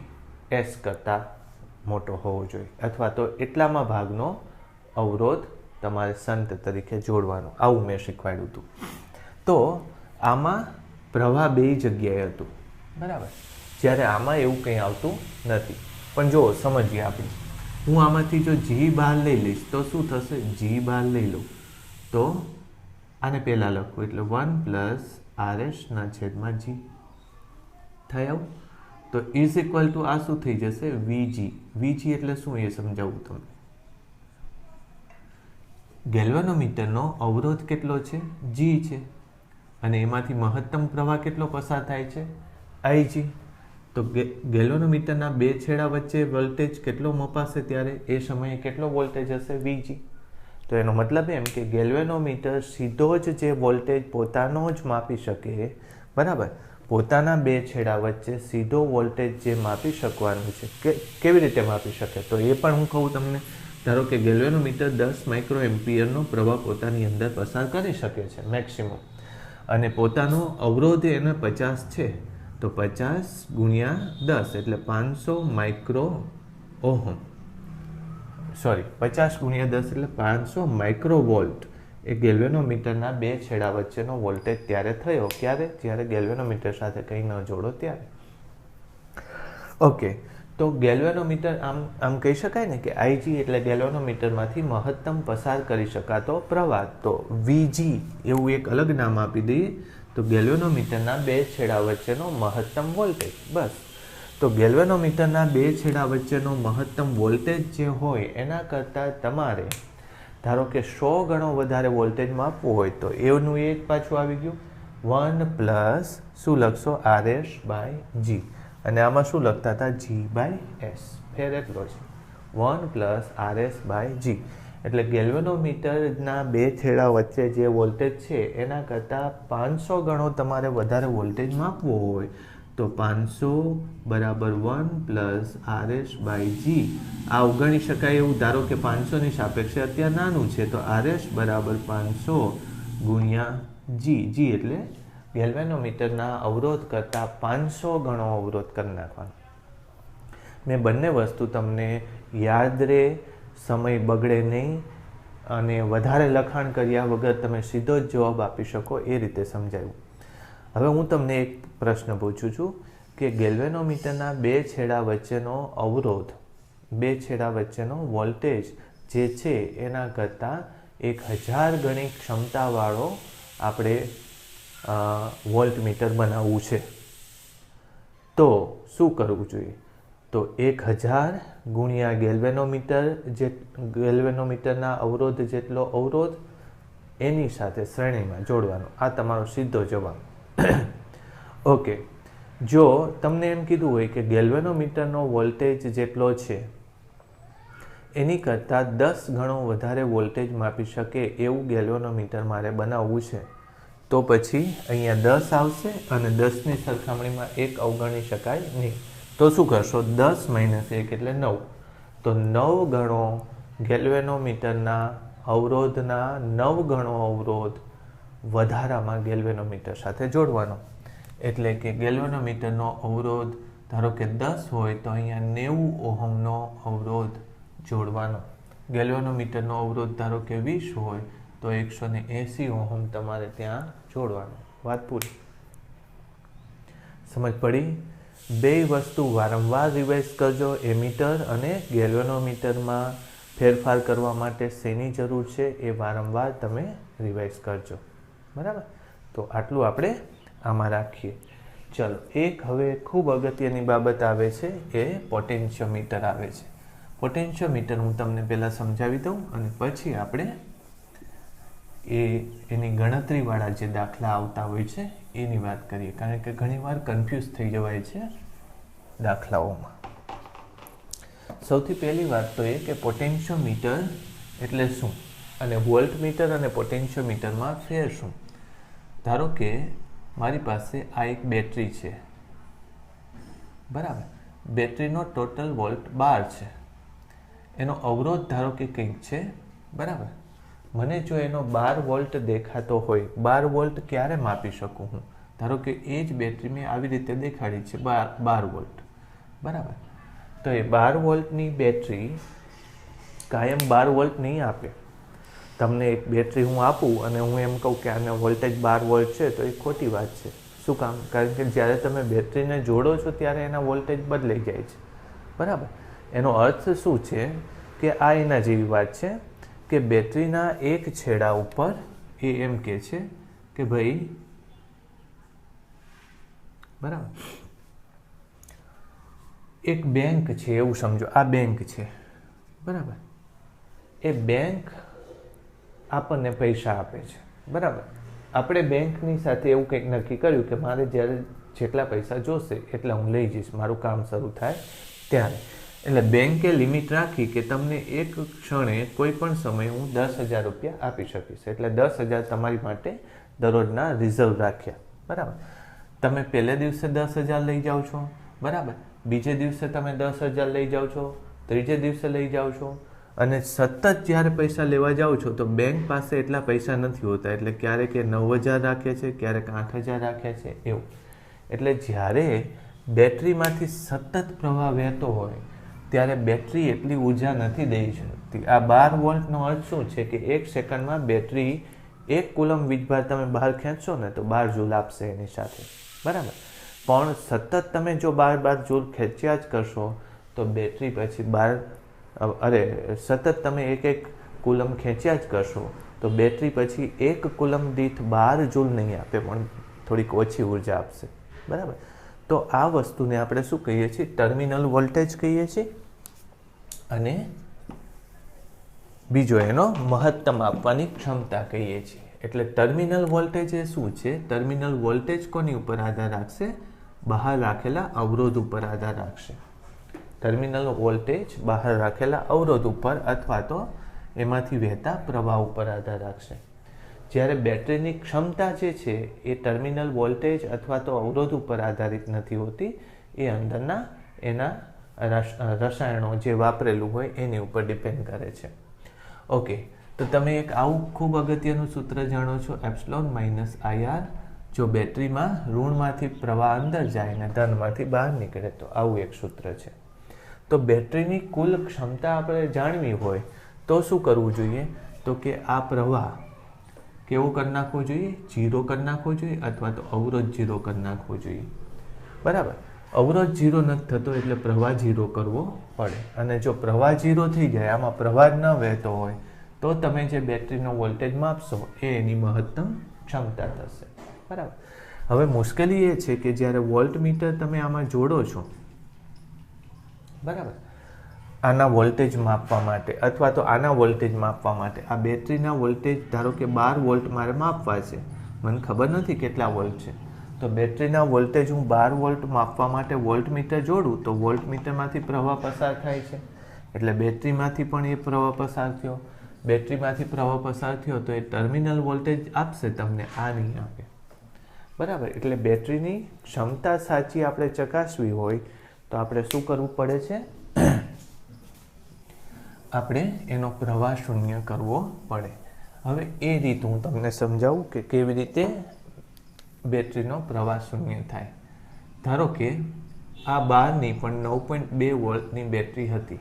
એસ કરતાં મોટો હોવો જોઈએ, અથવા તો એટલામાં ભાગનો અવરોધ તમારે સંત તરીકે જોડવાનો. આવું મેં શીખવાડ્યું હતું. તો આમાં પ્રવાહ બે જગ્યાએ હતું, બરાબર, જ્યારે આમાં એવું કંઈ આવતું નથી. પણ જો સમજીએ આપણે, હું આમાંથી જો જી બહાર લઈ લઈશ તો શું થશે? જી બહાર લઈ લઉં તો આને પહેલાં લખું એટલે 1 પ્લસ આરએસના છેદમાં જી થાય આવું. તો ઇઝ ઇક્વલ ટુ આ શું થઈ જશે? વીજી. વીજી એટલે શું એ સમજાવું તમને. ગેલ્વેનોમીટરનો અવરોધ કેટલો છે? જી છે, અને એમાંથી મહત્તમ પ્રવાહ કેટલો પસાર થાય છે? આઈજી. તો ગેલ્વેનોમીટરના બે છેડા વચ્ચે વોલ્ટેજ કેટલો મપાશે ત્યારે? એ સમયે કેટલો વોલ્ટેજ હશે? વીજી. તો એનો મતલબ એમ કે ગેલ્વેનોમીટર સીધો જ જે વોલ્ટેજ પોતાનો જ માપી શકે, બરાબર, પોતાના બે છેડા વચ્ચે સીધો વોલ્ટેજ જે માપી શકવાનું છે, કેવી રીતે માપી શકે? તો એ પણ હું કહું તમને. ધારો કે ગેલ્વેનોમીટર 10 માઇક્રો એમ્પિયરનો પ્રવાહ પોતાની અંદર પસાર કરી શકે છે મેક્સિમમ, અને પોતાનો અવરોધ એને 50 છે, તો 50 ગુણ્યા 10 એટલે 500 માઇક્રો ઓહમ, 50 ગુણ્યા 10 એટલે 500 માઇક્રો વોલ્ટ એ ગેલ્વેનોમીટરના બે છેડા વચ્ચેનો વોલ્ટેજ ત્યારે થયો. ક્યારે? જ્યારે ગેલ્વેનોમીટર સાથે કંઈ ન જોડો ત્યારે. ઓકે. તો ગેલ્વેનોમીટર આમ કહી શકાય ને કે આઈજી એટલે ગેલ્વેનોમીટરમાંથી મહત્તમ પસાર કરી શકાતો પ્રવાહ. તો વીજી એવું એક અલગ નામ આપી દઈએ તો ગેલ્વેનોમીટરના બે છેડા વચ્ચેનો મહત્તમ વોલ્ટેજ. બસ. તો ગેલ્વેનોમીટરના બે છેડા વચ્ચેનો મહત્તમ વોલ્ટેજ જે હોય એના કરતાં તમારે ધારો કે 100 ગણો વધારે વોલ્ટેજ માપવું હોય તો એનું એ જ પાછું આવી ગયું 1 પ્લસ શું લખશો RS/G અને આમાં શું લખતા હતા G/S ફેર એટલો છે 1 પ્લસ RS/G એટલે ગેલ્વેનોમીટરના બે છેડા વચ્ચે જે વોલ્ટેજ છે એના કરતાં 500 ગણો તમારે વધારે વોલ્ટેજ માપવો હોય તો 500 બરાબર 1 પ્લસ RS/G આ અવગણી શકાય એવું ધારો કે 500ની સાપેક્ષે અત્યારે નાનું છે તો RS બરાબર 500 ગુણ્યા G એટલે ગેલ્વેનોમીટરના અવરોધ કરતાં 500 ગણો અવરોધ કરી નાખવાનો. મેં બંને વસ્તુ તમને યાદ રહે, સમય બગડે નહીં અને વધારે લખાણ કર્યા વગર તમે સીધો જ જવાબ આપી શકો એ રીતે સમજાવ્યું. હવે હું તમને એક પ્રશ્ન પૂછું છું કે ગેલ્વેનોમીટરના બે છેડા વચ્ચેનો અવરોધ, બે છેડા વચ્ચેનો વોલ્ટેજ જે છે એના કરતાં 1000 ગણી ક્ષમતાવાળો આપણે વોલ્ટમીટર બનાવવું છે તો શું કરવું જોઈએ? તો 1000 ગુણ્યા ગેલ્વેનોમીટરના અવરોધ જેટલો અવરોધ એની સાથે શ્રેણીમાં જોડવાનો. આ તમારો સીધો જવાબ. ઓકે, જો તમને એમ કીધું હોય કે ગેલ્વેનોમીટરનો વોલ્ટેજ જેટલો છે એની કરતાં 10 ગણો વધારે વોલ્ટેજ માપી શકે એવું ગેલ્વેનોમીટર મારે બનાવવું છે તો પછી અહીંયા 10 આવશે અને 10ની સરખામણીમાં 1 અવગણી શકાય નહીં. તો શું કરશો? 10 - 1 એટલે 9. તો 9 ગણો ગેલ્વેનોમીટરના અવરોધના 9 ગણો અવરોધ વધારામાં ગેલ્વેનોમીટર સાથે જોડવાનો. એટલે કે ગેલ્વેનોમીટરનો અવરોધ ધારો કે 10 હોય તો અહીંયા 90 ઓહમનો અવરોધ જોડવાનો. ગેલ્વેનોમીટરનો અવરોધ ધારો કે 20 હોય તો 180 ઓહમ તમારે ત્યાં જોડવાનો. વાત પૂરી. સમજ પડી? બે વસ્તુ વારંવાર રિવાઇઝ કરજો. એમીટર અને ગેલ્વેનોમીટરમાં ફેરફાર કરવા માટે શેની જરૂર છે એ વારંવાર તમે રિવાઇઝ કરજો. બરાબર? તો આટલું આપણે આમાં રાખીએ. ચલો, એક હવે ખૂબ અગત્યની બાબત આવે છે એ પોટેન્શિયોમીટર આવે છે. પોટેન્શિયોમીટર હું તમને પહેલાં સમજાવી દઉં અને પછી આપણે એની ગણતરીવાળા જે દાખલા આવતા હોય છે એની વાત કરીએ, કારણ કે ઘણીવાર કન્ફ્યુઝ થઈ જવાય છે દાખલાઓમાં. સૌથી પહેલી વાત તો એ કે પોટેન્શિયોમીટર એટલે શું અને વોલ્ટમીટર અને પોટેન્શિયોમીટરમાં ફેર શું. ધારો કે મારી પાસે આ એક બેટરી છે, બરાબર? બેટરીનો ટોટલ વોલ્ટ 12 છે. એનો અવરોધ ધારો કે કંઈક છે, બરાબર? મને જો એનો 12 વોલ્ટ દેખાતો હોય, 12 વોલ્ટ ક્યારે માપી શકું હું? ધારો કે એ જ બેટરી મેં આવી રીતે દેખાડી છે 12 વોલ્ટ, બરાબર? તો એ 12 વોલ્ટની બેટરી કાયમ 12 વોલ્ટ નહીં આપે. તમને એક બેટરી હું આપું અને હું એમ કહું કે આનો વોલ્ટેજ 12 વોલ્ટ છે તો એ ખોટી વાત છે. શું કામ? કારણ કે જ્યારે તમે બેટરીને જોડો છો ત્યારે એના વોલ્ટેજ બદલાઈ જાય છે, બરાબર? એનો અર્થ શું છે કે આ એના જેવી વાત છે કે બેટરીના એક છેડા ઉપર એ એમ કહે છે કે ભાઈ, બરાબર, એક બેંક છે એવું સમજો. આ બેંક છે, બરાબર? એ બેંક આપણને પૈસા આપે છે, બરાબર? આપણે બેંકની સાથે એવું કંઈક નક્કી કર્યું કે મારે જ્યારે જેટલા પૈસા જોશે એટલા હું લઈ જઈશ મારું કામ શરૂ થાય ત્યારે. એટલે બેંકે લિમિટ રાખી કે તમને એક ક્ષણે કોઈ પણ સમયે હું 10,000 રૂપિયા આપી શકીશ. એટલે 10,000 તમારી માટે દરરોજના રિઝર્વ રાખ્યા, બરાબર? તમે પહેલે દિવસે 10,000 લઈ જાઓ છો, બરાબર? બીજે દિવસે તમે 10,000 લઈ જાઓ છો, ત્રીજે દિવસે લઈ જાઓ છો અને સતત જ્યારે પૈસા લેવા જાઓ છો તો બેંક પાસે એટલા પૈસા નથી હોતા. એટલે ક્યારેક 9,000 રાખે છે, ક્યારેક 8,000 રાખે છે, એવું. એટલે જ્યારે બેટરીમાંથી સતત પ્રવાહ વહેતો હોય ત્યારે બેટરી એટલી ઉર્જા નથી દઈ શકતી. આ 12 વોલ્ટનો અર્થ શું છે કે 1 સેકન્ડમાં બેટરી 1 કુલમ વીજભાર તમે બહાર ખેંચશો ને તો 12 જૂલ આપશે એની સાથે, બરાબર? પણ સતત તમે જો 12 જૂલ ખેંચ્યા જ કરશો તો બેટરી પછી સતત તમે 1 કુલમ ખેંચ્યા જ કરશો તો બેટરી પછી 1 કુલમ દીઠ 12 જૂલ નહીં આપે, પણ થોડીક ઓછી ઉર્જા આપશે, બરાબર? તો આ વસ્તુને આપણે શું કહીએ છીએ? ટર્મિનલ વોલ્ટેજ કહીએ છીએ અને બીજો એનો મહત્તમ આપવાની ક્ષમતા કહીએ છીએ. એટલે ટર્મિનલ વોલ્ટેજ એ શું છે? ટર્મિનલ વોલ્ટેજ કોની ઉપર આધાર રાખશે? બહાર રાખેલા અવરોધ ઉપર આધાર રાખશે. ટર્મિનલ વોલ્ટેજ બહાર રાખેલા અવરોધ ઉપર અથવા તો એમાંથી વહેતા પ્રવાહ ઉપર આધાર રાખશે. જ્યારે બેટરીની ક્ષમતા જે છે એ ટર્મિનલ વોલ્ટેજ અથવા તો અવરોધ ઉપર આધારિત નથી હોતી, એ અંદરના એના રસાયણો જે વાપરેલું હોય એની ઉપર ડિપેન્ડ કરે છે. ઓકે, તો તમે એક આવું ખૂબ અગત્યનું સૂત્ર જાણો છો, એપ્સિલોન માઇનસ IR. જો બેટરીમાં ઋણમાંથી પ્રવાહ અંદર જાય ને ધનમાંથી બહાર નીકળે તો આવું એક સૂત્ર છે. તો બેટરીની કુલ ક્ષમતા આપણે જાણવી હોય તો શું કરવું જોઈએ? તો કે આ પ્રવાહ કેવો કરી નાખવો જોઈએ? ઝીરો કરી નાખવો જોઈએ અથવા તો અવરોધ ઝીરો કરી નાખવો જોઈએ. બરાબર, અવરોધ ઝીરો નથી થતો એટલે પ્રવાહ ઝીરો કરવો પડે. અને જો પ્રવાહ ઝીરો થઈ જાય, આમાં પ્રવાહ ન વહેતો હોય, તો તમે જે બેટરીનો વોલ્ટેજ માપશો એ એની મહત્તમ ક્ષમતા થશે. બરાબર. હવે મુશ્કેલી એ છે કે જ્યારે વોલ્ટમીટર તમે આમાં જોડો છો, બરાબર, આના વોલ્ટેજ માપવા માટે અથવા તો આના વોલ્ટેજ માપવા માટે, આ બેટરીના વોલ્ટેજ ધારો કે 12 વોલ્ટ મારે માપવા છે, મને ખબર નથી કેટલા વોલ્ટ છે, તો બેટરીના વોલ્ટેજ હું 12 વોલ્ટ માપવા માટે વોલ્ટમીટર જોડું તો વોલ્ટમીટરમાંથી પ્રવાહ પસાર થાય છે, એટલે બેટરીમાંથી પણ એ પ્રવાહ પસાર થયો. બેટરીમાંથી પ્રવાહ પસાર થયો તો એ ટર્મિનલ વોલ્ટેજ આપશે તમને, આ નહીં આપે. બરાબર. એટલે બેટરીની ક્ષમતા સાચી આપણે ચકાસવી હોય તો આપણે શું કરવું પડે છે? આપણે એનો પ્રવાહ શૂન્ય કરવો પડે. હવે એ રીત હું તમને સમજાવું કે કેવી રીતે બેટરીનો પ્રવાહ શૂન્ય થાય. ધારો કે આ 12 પણ 9.2 વોલ્ટની બેટરી હતી.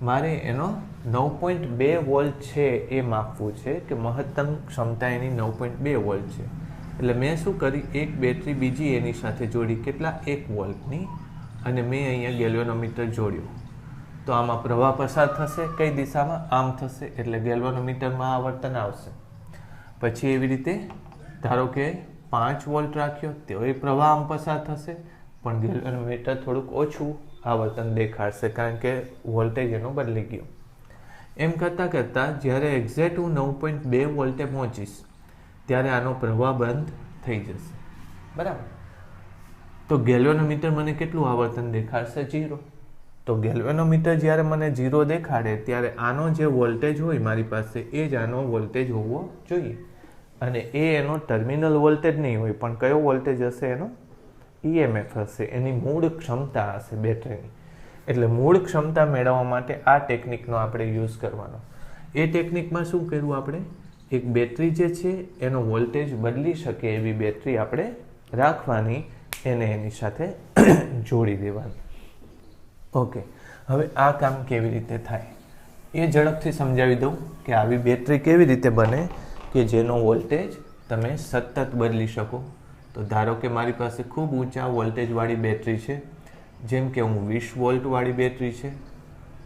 મારે એનો 9.2 વોલ્ટ છે એ માપવું છે કે મહત્તમ ક્ષમતા એની 9.2 વોલ્ટ છે. એટલે મેં શું કરી, એક બેટરી બીજી એની સાથે જોડી, કેટલા? 1 વોલ્ટની, અને મેં અહીંયા ગેલ્વેનોમીટર જોડ્યું. તો આમાં પ્રવાહ પસાર થશે કઈ દિશામાં? આમ થશે, એટલે ગેલ્વેનોમીટરમાં આવર્તન આવશે. પછી એવી રીતે ધારો કે 5 વોલ્ટ રાખ્યો તો એ પ્રવાહ આમ પસાર થશે, પણ ગેલ્વેનોમીટર થોડુંક ઓછું આવર્તન દેખાડશે કારણ કે વોલ્ટેજ એનો બદલી ગયો. એમ કરતાં કરતાં જ્યારે એક્ઝેક્ટ હું 9.2 વોલ્ટે પહોંચીશ ત્યારે આનો પ્રવાહ બંધ થઈ જશે. બરાબર. તો ગેલ્વેનોમીટર મને કેટલું આવર્તન દેખાડશે? 0. તો ગેલ્વેનોમીટર જ્યારે મને 0 દેખાડે ત્યારે આનો જે વોલ્ટેજ હોય મારી પાસે એ જ આનો વોલ્ટેજ હોવો જોઈએ. અને એ એનો ટર્મિનલ વોલ્ટેજ નહીં હોય, પણ કયો વોલ્ટેજ હશે? એનો EMF હશે, એની મૂળ ક્ષમતા હશે બેટરીની. એટલે મૂળ ક્ષમતા મેળવવા માટે આ ટેકનિકનો આપણે યુઝ કરવાનો. એ ટેકનિકમાં શું કરવું? આપણે એક બેટરી જે છે એનો વોલ્ટેજ બદલી શકે એવી બેટરી આપણે રાખવાની, એને એની સાથે જોડી દેવાની. ઓકે, હવે આ કામ કેવી રીતે થાય એ ઝડપથી સમજાવી દઉં કે આવી બેટરી કેવી રીતે બને કે જેનો વોલ્ટેજ તમે સતત બદલી શકો. તો ધારો કે મારી પાસે ખૂબ ઊંચા વોલ્ટેજવાળી બેટરી છે, જેમ કે હું 20 વોલ્ટવાળી બેટરી છે,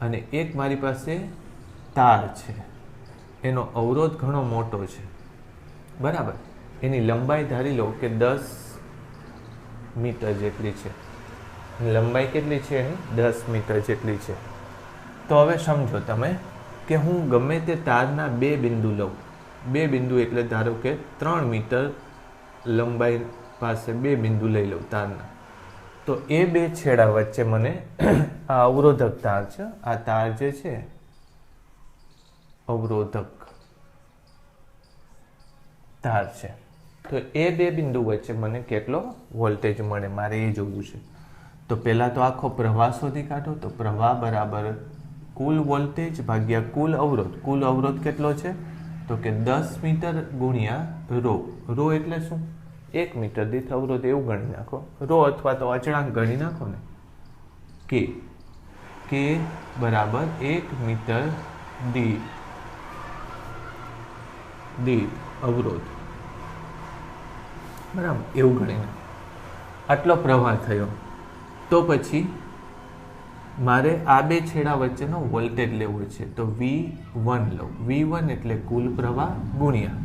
અને એક મારી પાસે તાર છે, એનો અવરોધ ઘણો મોટો છે. બરાબર. એની લંબાઈ ધારી લો કે 10 મીટર જેટલી છે. લંબાઈ કેટલી છે એની? 10 મીટર જેટલી છે. તો હવે સમજો તમે કે હું ગમે તે તારના 2 બિંદુ લઉં. 2 બિંદુ એટલે ધારો કે 3 મીટર લંબાઈ પાસે 2 બિંદુ લઈ લઉં તારના. તો એ 2 છેડા વચ્ચે મને આ અવરોધક તાર છે, આ તાર જે છે અવરોધક તાર છે. તો એ 2 બિંદુ વચ્ચે મને કેટલો વોલ્ટેજ મળે મારે એ જોવું છે. તો પહેલાં તો આખો પ્રવાહ શોધી કાઢો. તો પ્રવાહ બરાબર કુલ વોલ્ટેજ ભાગ્યા કુલ અવરોધ. કુલ અવરોધ કેટલો છે? તો કે 10 મીટર ગુણ્યા રો. રો એટલે શું? 1 મીટર દીઠ અવરોધ એવું ગણી નાખો. રો અથવા તો અચળાંક ગણી નાખો ને. કે બરાબર 1 મીટર દીઠ અવરોધ. બરાબર, એવું ગણી નાખો. આટલો પ્રવાહ થયો. તો પછી મારે આ 2 છેડા વચ્ચેનો વોલ્ટેજ લેવો છે. તો V1 લઉં. V1 એટલે કુલ પ્રવાહ ગુણ્યા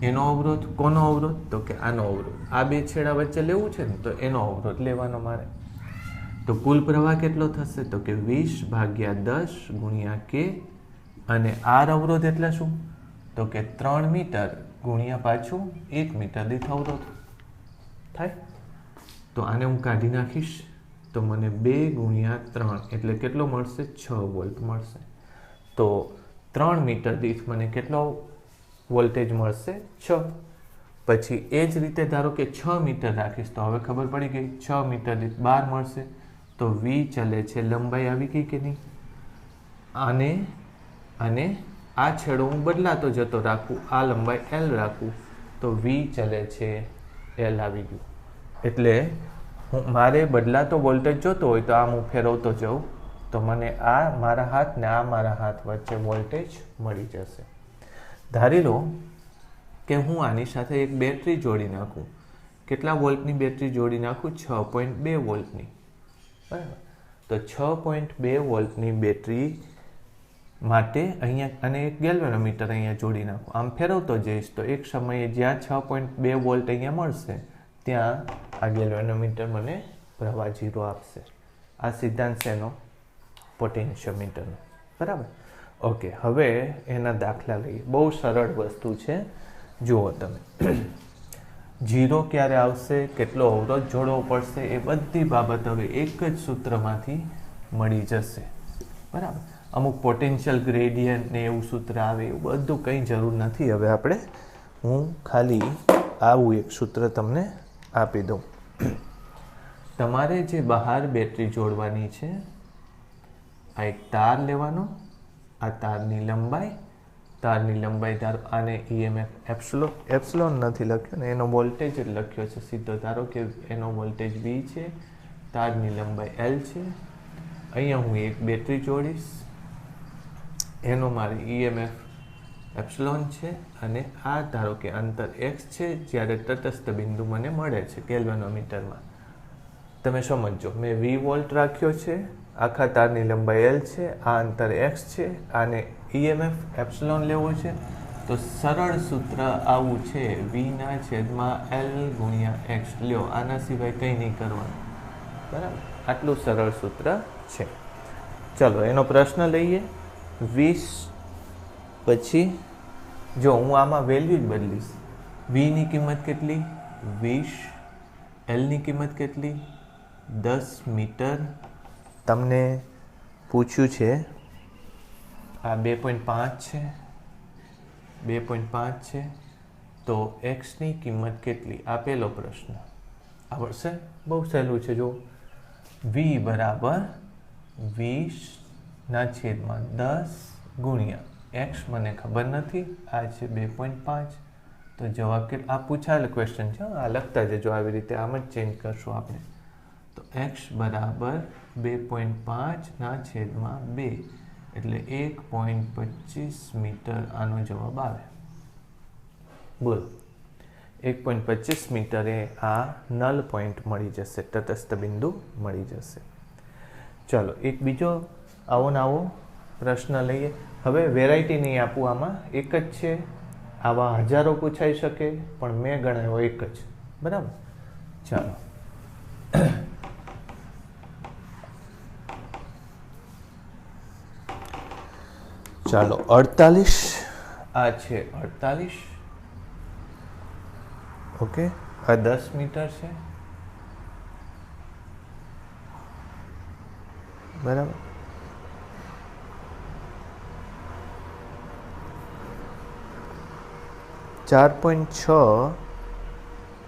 એનો અવરોધ. કોનો અવરોધ? તો કે આનો અવરોધ. આ 2 છેડા વચ્ચે લેવું છે ને, તો એનો અવરોધ લેવાનો મારે. તો કુલ પ્રવાહ કેટલો થશે? તો કે 20 ભાગ્યા 10 ગુણ્યા K અને આર અવરોધ એટલે શું? તો કે 3 મીટર ગુણ્યા પાછું 1 મીટર દીઠ અવરોધ થાય. તો આને હું કાઢી નાખીશ તો મને 2 ગુણ્યા 3 એટલે કેટલો મળશે? 6 વોલ્ટ મળશે. તો 3 મીટર દીઠ મને કેટલો વોલ્ટેજ મળશે? 6. પછી એ જ રીતે ધારો કે 6 મીટર રાખીશ તો હવે ખબર પડી ગઈ 6 મીટર દીઠ 12 મળશે. તો વી ચલે છે, લંબાઈ આવી ગઈ કે નહીં? અને આ છેડો હું બદલાતો જતો રાખું, આ લંબાઈ એલ રાખું તો વી ચલે છે એલ આવી ગયું. એટલે મારે બદલાતો વોલ્ટેજ જોતો હોય તો આમ હું ફેરવતો જાઉં તો મને આ મારા હાથ ને આ મારા હાથ વચ્ચે વોલ્ટેજ મળી જશે. ધારી લો કે હું આની સાથે એક બેટરી જોડી નાખું. કેટલા વોલ્ટની બેટરી જોડી નાખું? 6.2 વોલ્ટની. બરાબર. તો 6.2 વોલ્ટની બેટરી માટે અહીંયા અને એક ગેલ્વેનોમીટર અહીંયા જોડી નાખું. આમ ફેરવતો જઈશ તો એક સમયે જ્યાં 6.2 વોલ્ટ અહીંયા મળશે ત્યાં આ ગેલ્વેનોમીટર મને પ્રવાહ 0 આપશે. આ સિદ્ધાંત શેનો? પોટેન્શિયોમીટરનો. બરાબર. ઓકે, હવે એના દાખલા લઈએ. બહુ સરળ વસ્તુ છે, જુઓ તમે. 0 ક્યારે આવશે, કેટલો અવરોધ જોડવો પડશે, એ બધી બાબત હવે એક જ સૂત્રમાંથી મળી જશે. બરાબર. અમુક પોટેન્શિયલ ગ્રેડિયન્ટ ને એવું સૂત્ર આવે એવું બધું કંઈ જરૂર નથી. હવે આપણે હું ખાલી આવું એક સૂત્ર તમને આપી દઉં. તમારે જે બહાર બેટરી જોડવાની છે, આ એક તાર લેવાનો, આ તારની લંબાઈ ધારો આને EMF એપ્સિલોન નથી લખ્યો ને, એનો વોલ્ટેજ જ લખ્યો છે સીધો. ધારો કે એનો વોલ્ટેજ V છે, તારની લંબાઈ L છે. અહીંયા હું એક બેટરી જોડીશ, એનો મારે EMF એપ્સિલોન છે અને આ ધારો કે અંતર x છે જ્યારે તટસ્થ બિંદુ મને મળે છે ગેલ્વેનોમીટરમાં. તમે સમજો, મેં V વોલ્ટ રાખ્યો છે, આખા તારની લંબાઈ L છે, આ અંતર x છે, આને EMF એપ્સિલોન લેવો છે. તો સરળ સૂત્ર આવું છે, V/L × x. લ્યો, આના સિવાય કંઈ નહીં કરવાનું. બરાબર. આટલું સરળ સૂત્ર છે. ચલો એનો પ્રશ્ન લઈએ. 20 પછી જો હું આમાં વેલ્યુ જ બદલીશ. Vની કિંમત કેટલી? 20. Lની કિંમત કેટલી? 10 મીટર. તમને પૂછ્યું છે આ 2.5 છે, 2.5 છે, તો xની કિંમત કેટલી? આ પહેલો પ્રશ્ન. આવડશે? બહુ સહેલું છે. જો V બરાબર 20/10 ગુણ્યા x મને ખબર નથી, આ છે 2.5. તો જવાબ કે આ પૂછાયેલ ક્વેશ્ચન છે, આ લખતા જજો આવી રીતે, આમ જ ચેન્જ કરશું આપણે. તો x બરાબર 2.5/2 એટલે 1.25 મીટર આનો જવાબ આવે. બોલો, 1.25 મીટરે આ નલ પોઈન્ટ મળી જશે, તટસ્થ બિંદુ મળી જશે. ચલો એક બીજો આવો ને આવો પ્રશ્ન લઈએ. હવે વેરાયટી નહીં આપું, આમાં એક જ છે. આવા હજારો પૂછાઈ શકે પણ મેં ગણાયો એક જ. બરાબર. ચાલો ચાલો 48 આ છે 48. ઓકે, આ 10 મીટર છે. બરાબર. .6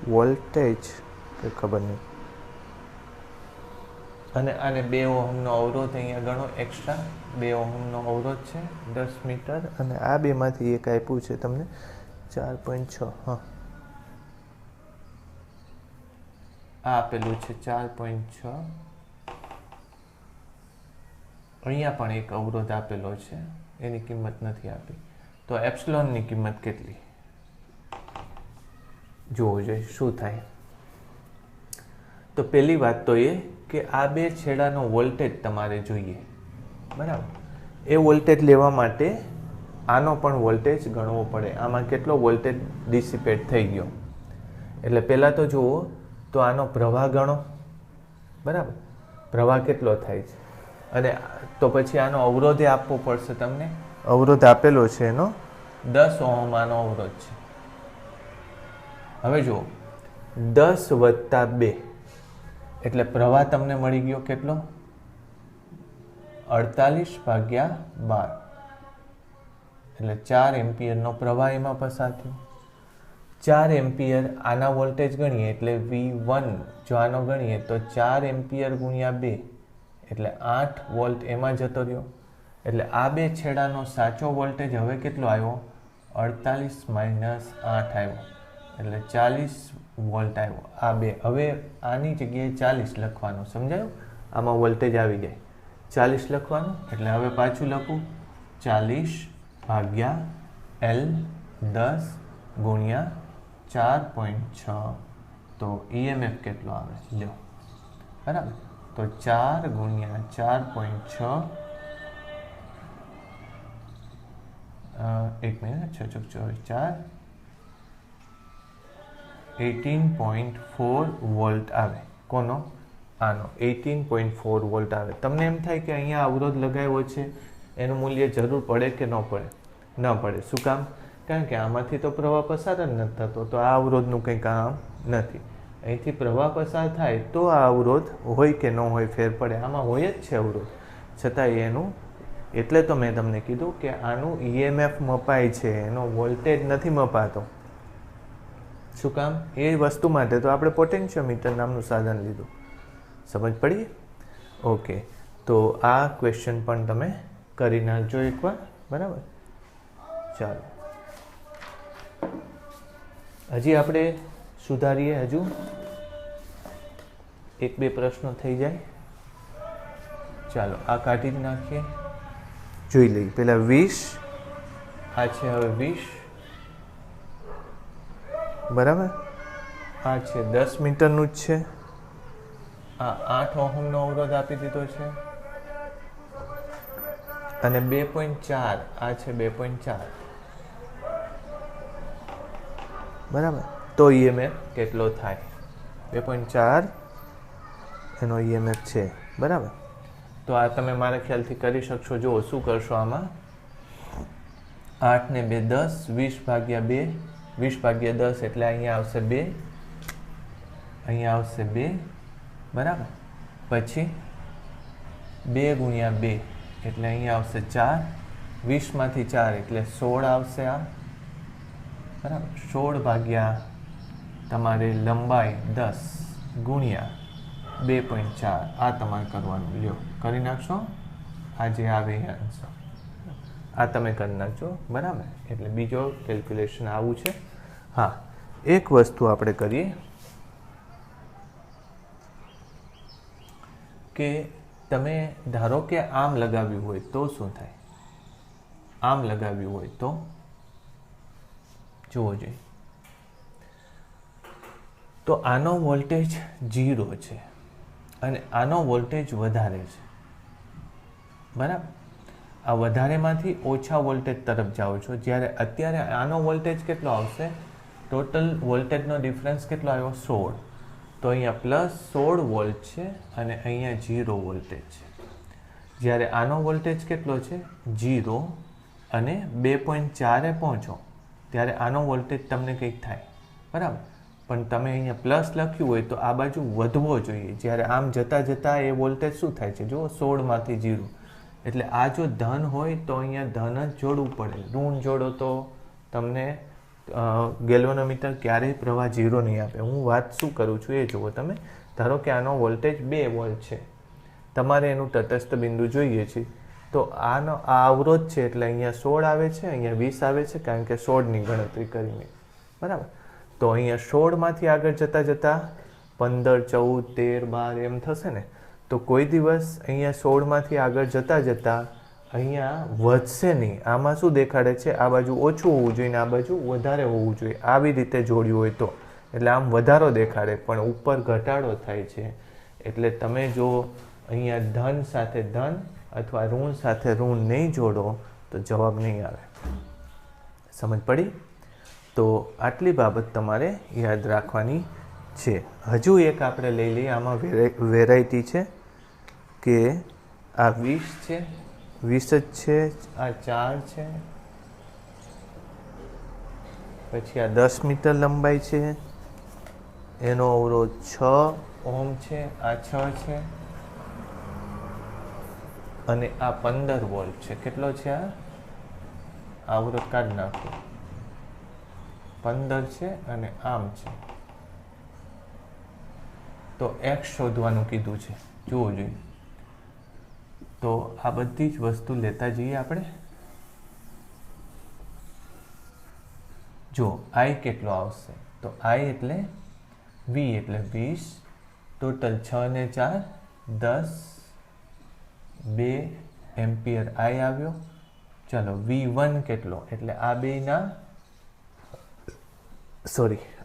વોલ્ટેજ કે ખબર નહીં, અને આને 2 ઓહમનો અવરોધ અહીંયા ગણો એક્સ્ટ્રા. 2 ઓહમનો અવરોધ છે 10 મીટર, અને આ બેમાંથી એક આપ્યું છે તમને 4.6. હા, આ આપેલું છે 4.6. અહીંયા પણ એક અવરોધ આપેલો છે, એની કિંમત નથી આપી. તો એપ્સિલોનની કિંમત કેટલી જોવો જોઈએ શું થાય. તો પહેલી વાત તો એ કે આ બે છેડાનો વોલ્ટેજ તમારે જોઈએ. બરાબર. એ વોલ્ટેજ લેવા માટે આનો પણ વોલ્ટેજ ગણવો પડે. આમાં કેટલો વોલ્ટેજ ડિસિપેટ થઈ ગયો. એટલે પહેલાં તો જુઓ તો આનો પ્રવાહ ગણો. બરાબર. પ્રવાહ કેટલો થાય છે? અને તો પછી આનો અવરોધ આપવો પડશે તમને. અવરોધ આપેલો છે એનો 10 ઓહમ આનો અવરોધ છે. હવે જુઓ 10 વત્તા 2 એટલે પ્રવાહ તમને મળી ગયો કેટલો? 48 ભાગ્યા 12 એટલે 4 એમ્પિયરનો પ્રવાહ એમાં પસાર થયો. 4 એમ્પિયર આના વોલ્ટેજ ગણીએ એટલે V1 જો આનો ગણીએ તો 4 એમ્પિયર ગુણ્યા 2 એટલે 8 વોલ્ટ એમાં જતો રહ્યો. એટલે આ બે છેડાનો સાચો વોલ્ટેજ હવે કેટલો આવ્યો? 48 માઇનસ 8 આવ્યો એટલે 40 વોલ્ટ આવ્યો. આ બે હવે આની જગ્યાએ 40 લખવાનું, સમજાયું? આમાં વોલ્ટેજ આવી જાય 40 લખવાનું. એટલે હવે પાછું લખું 40 ભાગ્યા L 10 ગુણ્યા 4.6 તો EMF કેટલો આવે? લ્યો, બરાબર. તો 4 ગુણ્યા 4.6 એક મિનિટ, 6 ચોક 24 18.4 વોલ્ટ આવે. કોનો? આનો 18.4 વોલ્ટ આવે. તમને એમ થાય કે અહીંયા અવરોધ લગાવ્યો છે એનું મૂલ્ય જરૂર પડે કે ન પડે? ન પડે. શું કામ? કારણ કે આમાંથી તો પ્રવાહ પસાર જ નથી થતો, તો આ અવરોધનું કંઈ કામ નથી. અહીંથી પ્રવાહ પસાર થાય તો આ અવરોધ હોય કે ન હોય ફેર પડે. આમાં હોય જ છે અવરોધ, છતાંય એનું, એટલે તો મેં તમને કીધું કે આનું EMF મપાય છે, એનો વોલ્ટેજ નથી મપાતો. શું કામ? એ વસ્તુ માટે તો આપણે પોટેન્શિયોમીટર નામનું સાધન લીધું. સમજ પડી? ઓકે, તો આ ક્વેશ્ચન પણ તમે કરી નાખજો એકવાર, બરાબર? ચાલો, હજી આપણે સુધારીએ. હજુ 1-2 પ્રશ્નો થઈ જાય. ચાલો, આ કાઢી જ નાખીએ. જોઈ લઈએ પેલા 20. આ છે હવે 20, બરાબર. આ છે 10 મીટરનું જ છે. આ 8 ઓહમનો અવરોધ આપી દીધો છે અને 2.4 આ છે 2.4, બરાબર. તો EMF કેટલો થાય? 2.4 એનો EMF છે, બરાબર. તો આ તમે મારા ખ્યાલથી કરી શકશો. જુઓ શું કરશો આમાં. 8 ને 2 10, 20 ભાગ્યા 2, 20 ભાગ્યા 10 એટલે અહીંયા આવશે 2, અહીંયા આવશે 2, બરાબર. પછી 2 ગુણ્યા 2 એટલે અહીંયા આવશે 4, 20માંથી 4 એટલે 16 આવશે આ, બરાબર. 16 ભાગ્યા તમારે લંબાઈ 10 ગુણ્યા 2.4 આ તમારે કરવાનું. લ્યો, કરી નાખશો. આ જે આવે એ આન્સર આ તમે કરી નાખજો, બરાબર. એટલે બીજો કેલ્ક્યુલેશન આવું છે. હા, એક વસ્તુ આપણે કરીએ કે તમે ધારો કે આમ લગાવ્યું હોય તો શું થાય? આમ લગાવ્યું હોય તો જુઓ જોઈએ. તો આનો વોલ્ટેજ 0 છે અને આનો વોલ્ટેજ વધારે છે, બરાબર. આ વધારેમાંથી ઓછા વોલ્ટેજ તરફ જાઓ છો. જ્યારે અત્યારે આનો વોલ્ટેજ કેટલો આવશે? ટોટલ વોલ્ટેજનો ડિફરન્સ કેટલો આવ્યો? 16. તો અહીંયા +16 વોલ્ટ છે અને અહીંયા 0 વોલ્ટેજ છે. જ્યારે આનો વોલ્ટેજ કેટલો છે? 0 અને 2.4 પહોંચો ત્યારે આનો વોલ્ટેજ તમને કંઈક થાય, બરાબર. પણ તમે અહીંયા પ્લસ લખ્યું હોય તો આ બાજુ વધવો જોઈએ. જ્યારે આમ જતાં જતાં એ વોલ્ટેજ શું થાય છે? જુઓ, 16માંથી 0 એટલે આ જો ધન હોય તો અહીંયા ધન જ જોડવું પડે. ઋણ જોડો તો તમને ગેલ્વેનોમીટર ક્યારેય પ્રવાહ 0 નહીં આપે. હું વાત શું કરું છું એ જુઓ તમે. ધારો કે આનો વોલ્ટેજ 2 વોલ્ટ છે, તમારે એનું તટસ્થ બિંદુ જોઈએ છે, તો આનો આ અવરોધ છે એટલે અહીંયા 16 આવે છે, અહીંયા 20 આવે છે, કારણ કે 16ની ગણતરી કરીને, બરાબર. તો અહીંયા 16માંથી આગળ જતાં જતાં 15, 14, 13, 12 એમ થશે ને. તો કોઈ દિવસ અહીંયા 16માંથી આગળ જતાં જતાં અહીંયા વધશે નહીં. આમાં શું દેખાડે છે? આ બાજુ ઓછું હોવું જોઈએ ને આ બાજુ વધારે હોવું જોઈએ. આવી રીતે જોડ્યું હોય તો એટલે આમ વધારો દેખાડે પણ ઉપર ઘટાડો થાય છે. એટલે તમે જો અહીંયા ધન સાથે ધન અથવા ઋણ સાથે ઋણ નહીં જોડો તો જવાબ નહીં આવે. સમજ પડી? તો આટલી બાબત તમારે યાદ રાખવાની છે. હજુ એક આપણે લઈ લઈએ. આમાં વેરાયટી છે કે આ 20 છે, 20 જ છે, આ 4 છે, પછી આ 10 મીટર લંબાઈ છે, એનો અવરોધ 6 ઓહમ છે, આ 6 છે, અને આ 15 વોલ્ટ છે. કેટલો છે આ અવરોધ? કાઢી નાખો. 15 છે અને આમ છે. તો x શોધવાનું કીધું છે, જોવું જોઈએ. તો આ બધી જ વસ્તુ લેતા જઈએ આપણે. જો i કેટલો આવશે, તો i એટલે v એટલે 20, ટોટલ 6 ને 4 10, 2 એમ્પિયર i આવ્યો. ચાલો v1 કેટલો, એટલે આ બેના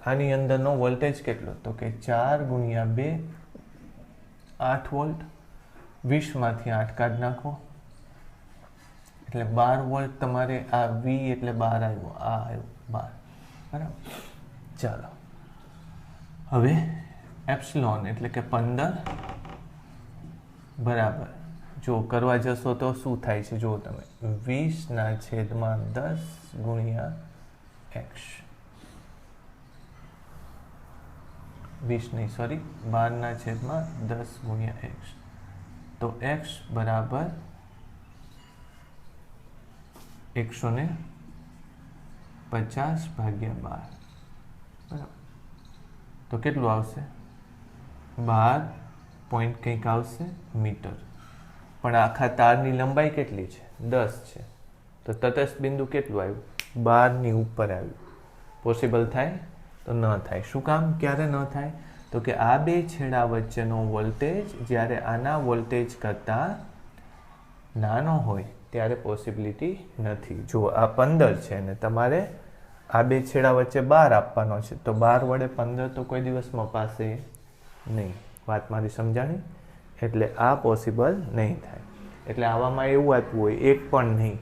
આની અંદરનો વોલ્ટેજ કેટલો, તો કે 4 ગુણ્યા 2 8 વોલ્ટ. 20 માંથી 8 કાઢી નાખો એટલે 12 વોલ્ટ. તમારે આ v એટલે 12 આવ્યો, આ આવ્યો 12, બરાબર. ચાલો હવે એપ્સિલોન એટલે કે 15 બરાબર, જો કરવા જશો તો શું થાય છે જો તમે, 20/10 ગુણ્યા x, 12/10 ગુણ્યા x, તો x બરાબર 150/12, બરાબર. તો કેટલું આવશે? 12 પોઈન્ટ કંઈક આવશે મીટર. પણ આખા તારની લંબાઈ કેટલી છે? 10 છે. તો તટસ્થ બિંદુ કેટલું આવ્યું? 12ની ઉપર આવ્યું. પોસિબલ થાય? તો ન થાય. શું કામ ક્યારે ન થાય? તો કે આ બે છેડા વચ્ચેનો વોલ્ટેજ જ્યારે આના વોલ્ટેજ કરતાં નાનો હોય ત્યારે પોસિબિલિટી નથી. જો આ 15 છે અને તમારે આ બે છેડા વચ્ચે 12 આપવાનો છે, તો 12 વડે 15 તો કોઈ દિવસ મપાશે નહીં. વાત મારી સમજાણી? એટલે આ પોસિબલ નહીં થાય. એટલે આવામાં એવું આપ્યું હોય એક પણ નહીં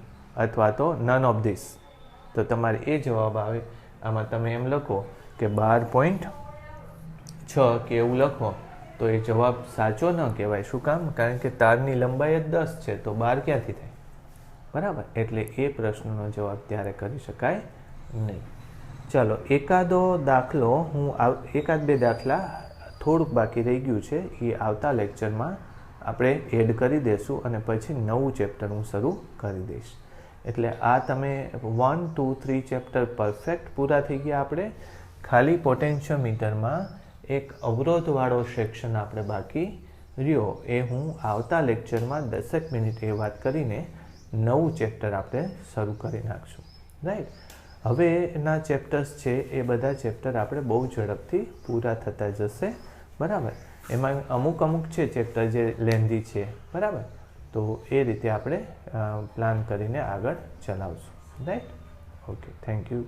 અથવા તો નન ઓફ ધીસ, તો તમારે એ જવાબ આવે. આમાં તમે એમ લખો કે 12.6 કે એવું લખો તો એ જવાબ સાચો ન કહેવાય. શું કામ? કારણ કે તારની લંબાઈ જ 10 છે, તો 12 ક્યાંથી થાય? બરાબર. એટલે એ પ્રશ્નનો જવાબ ત્યારે કરી શકાય નહીં. ચાલો એકાદ બે દાખલા થોડુંક બાકી રહી ગયું છે, એ આવતા લેક્ચરમાં આપણે એડ કરી દઈશું અને પછી નવું ચેપ્ટર હું શરૂ કરી દઈશ. એટલે આ તમે 1, 2, 3 ચેપ્ટર પરફેક્ટ પૂરા થઈ ગયા. આપણે ખાલી પોટેન્શિયોમીટરમાં એક અવરોધવાળો સેક્શન આપણે બાકી રહ્યો, એ હું આવતા લેક્ચરમાં 10 મિનિટ એ વાત કરીને નવું ચેપ્ટર આપણે શરૂ કરી નાખશું. રાઈટ. હવે એના ચેપ્ટર્સ છે એ બધા ચેપ્ટર આપણે બહુ ઝડપથી પૂરા થતા જશે. બરાબર. એમાં અમુક છે ચેપ્ટર જે લેન્ધી છે. બરાબર. તો એ રીતે આપણે પ્લાન કરીને આગળ ચલાવશું. રાઈટ. Okay, thank you.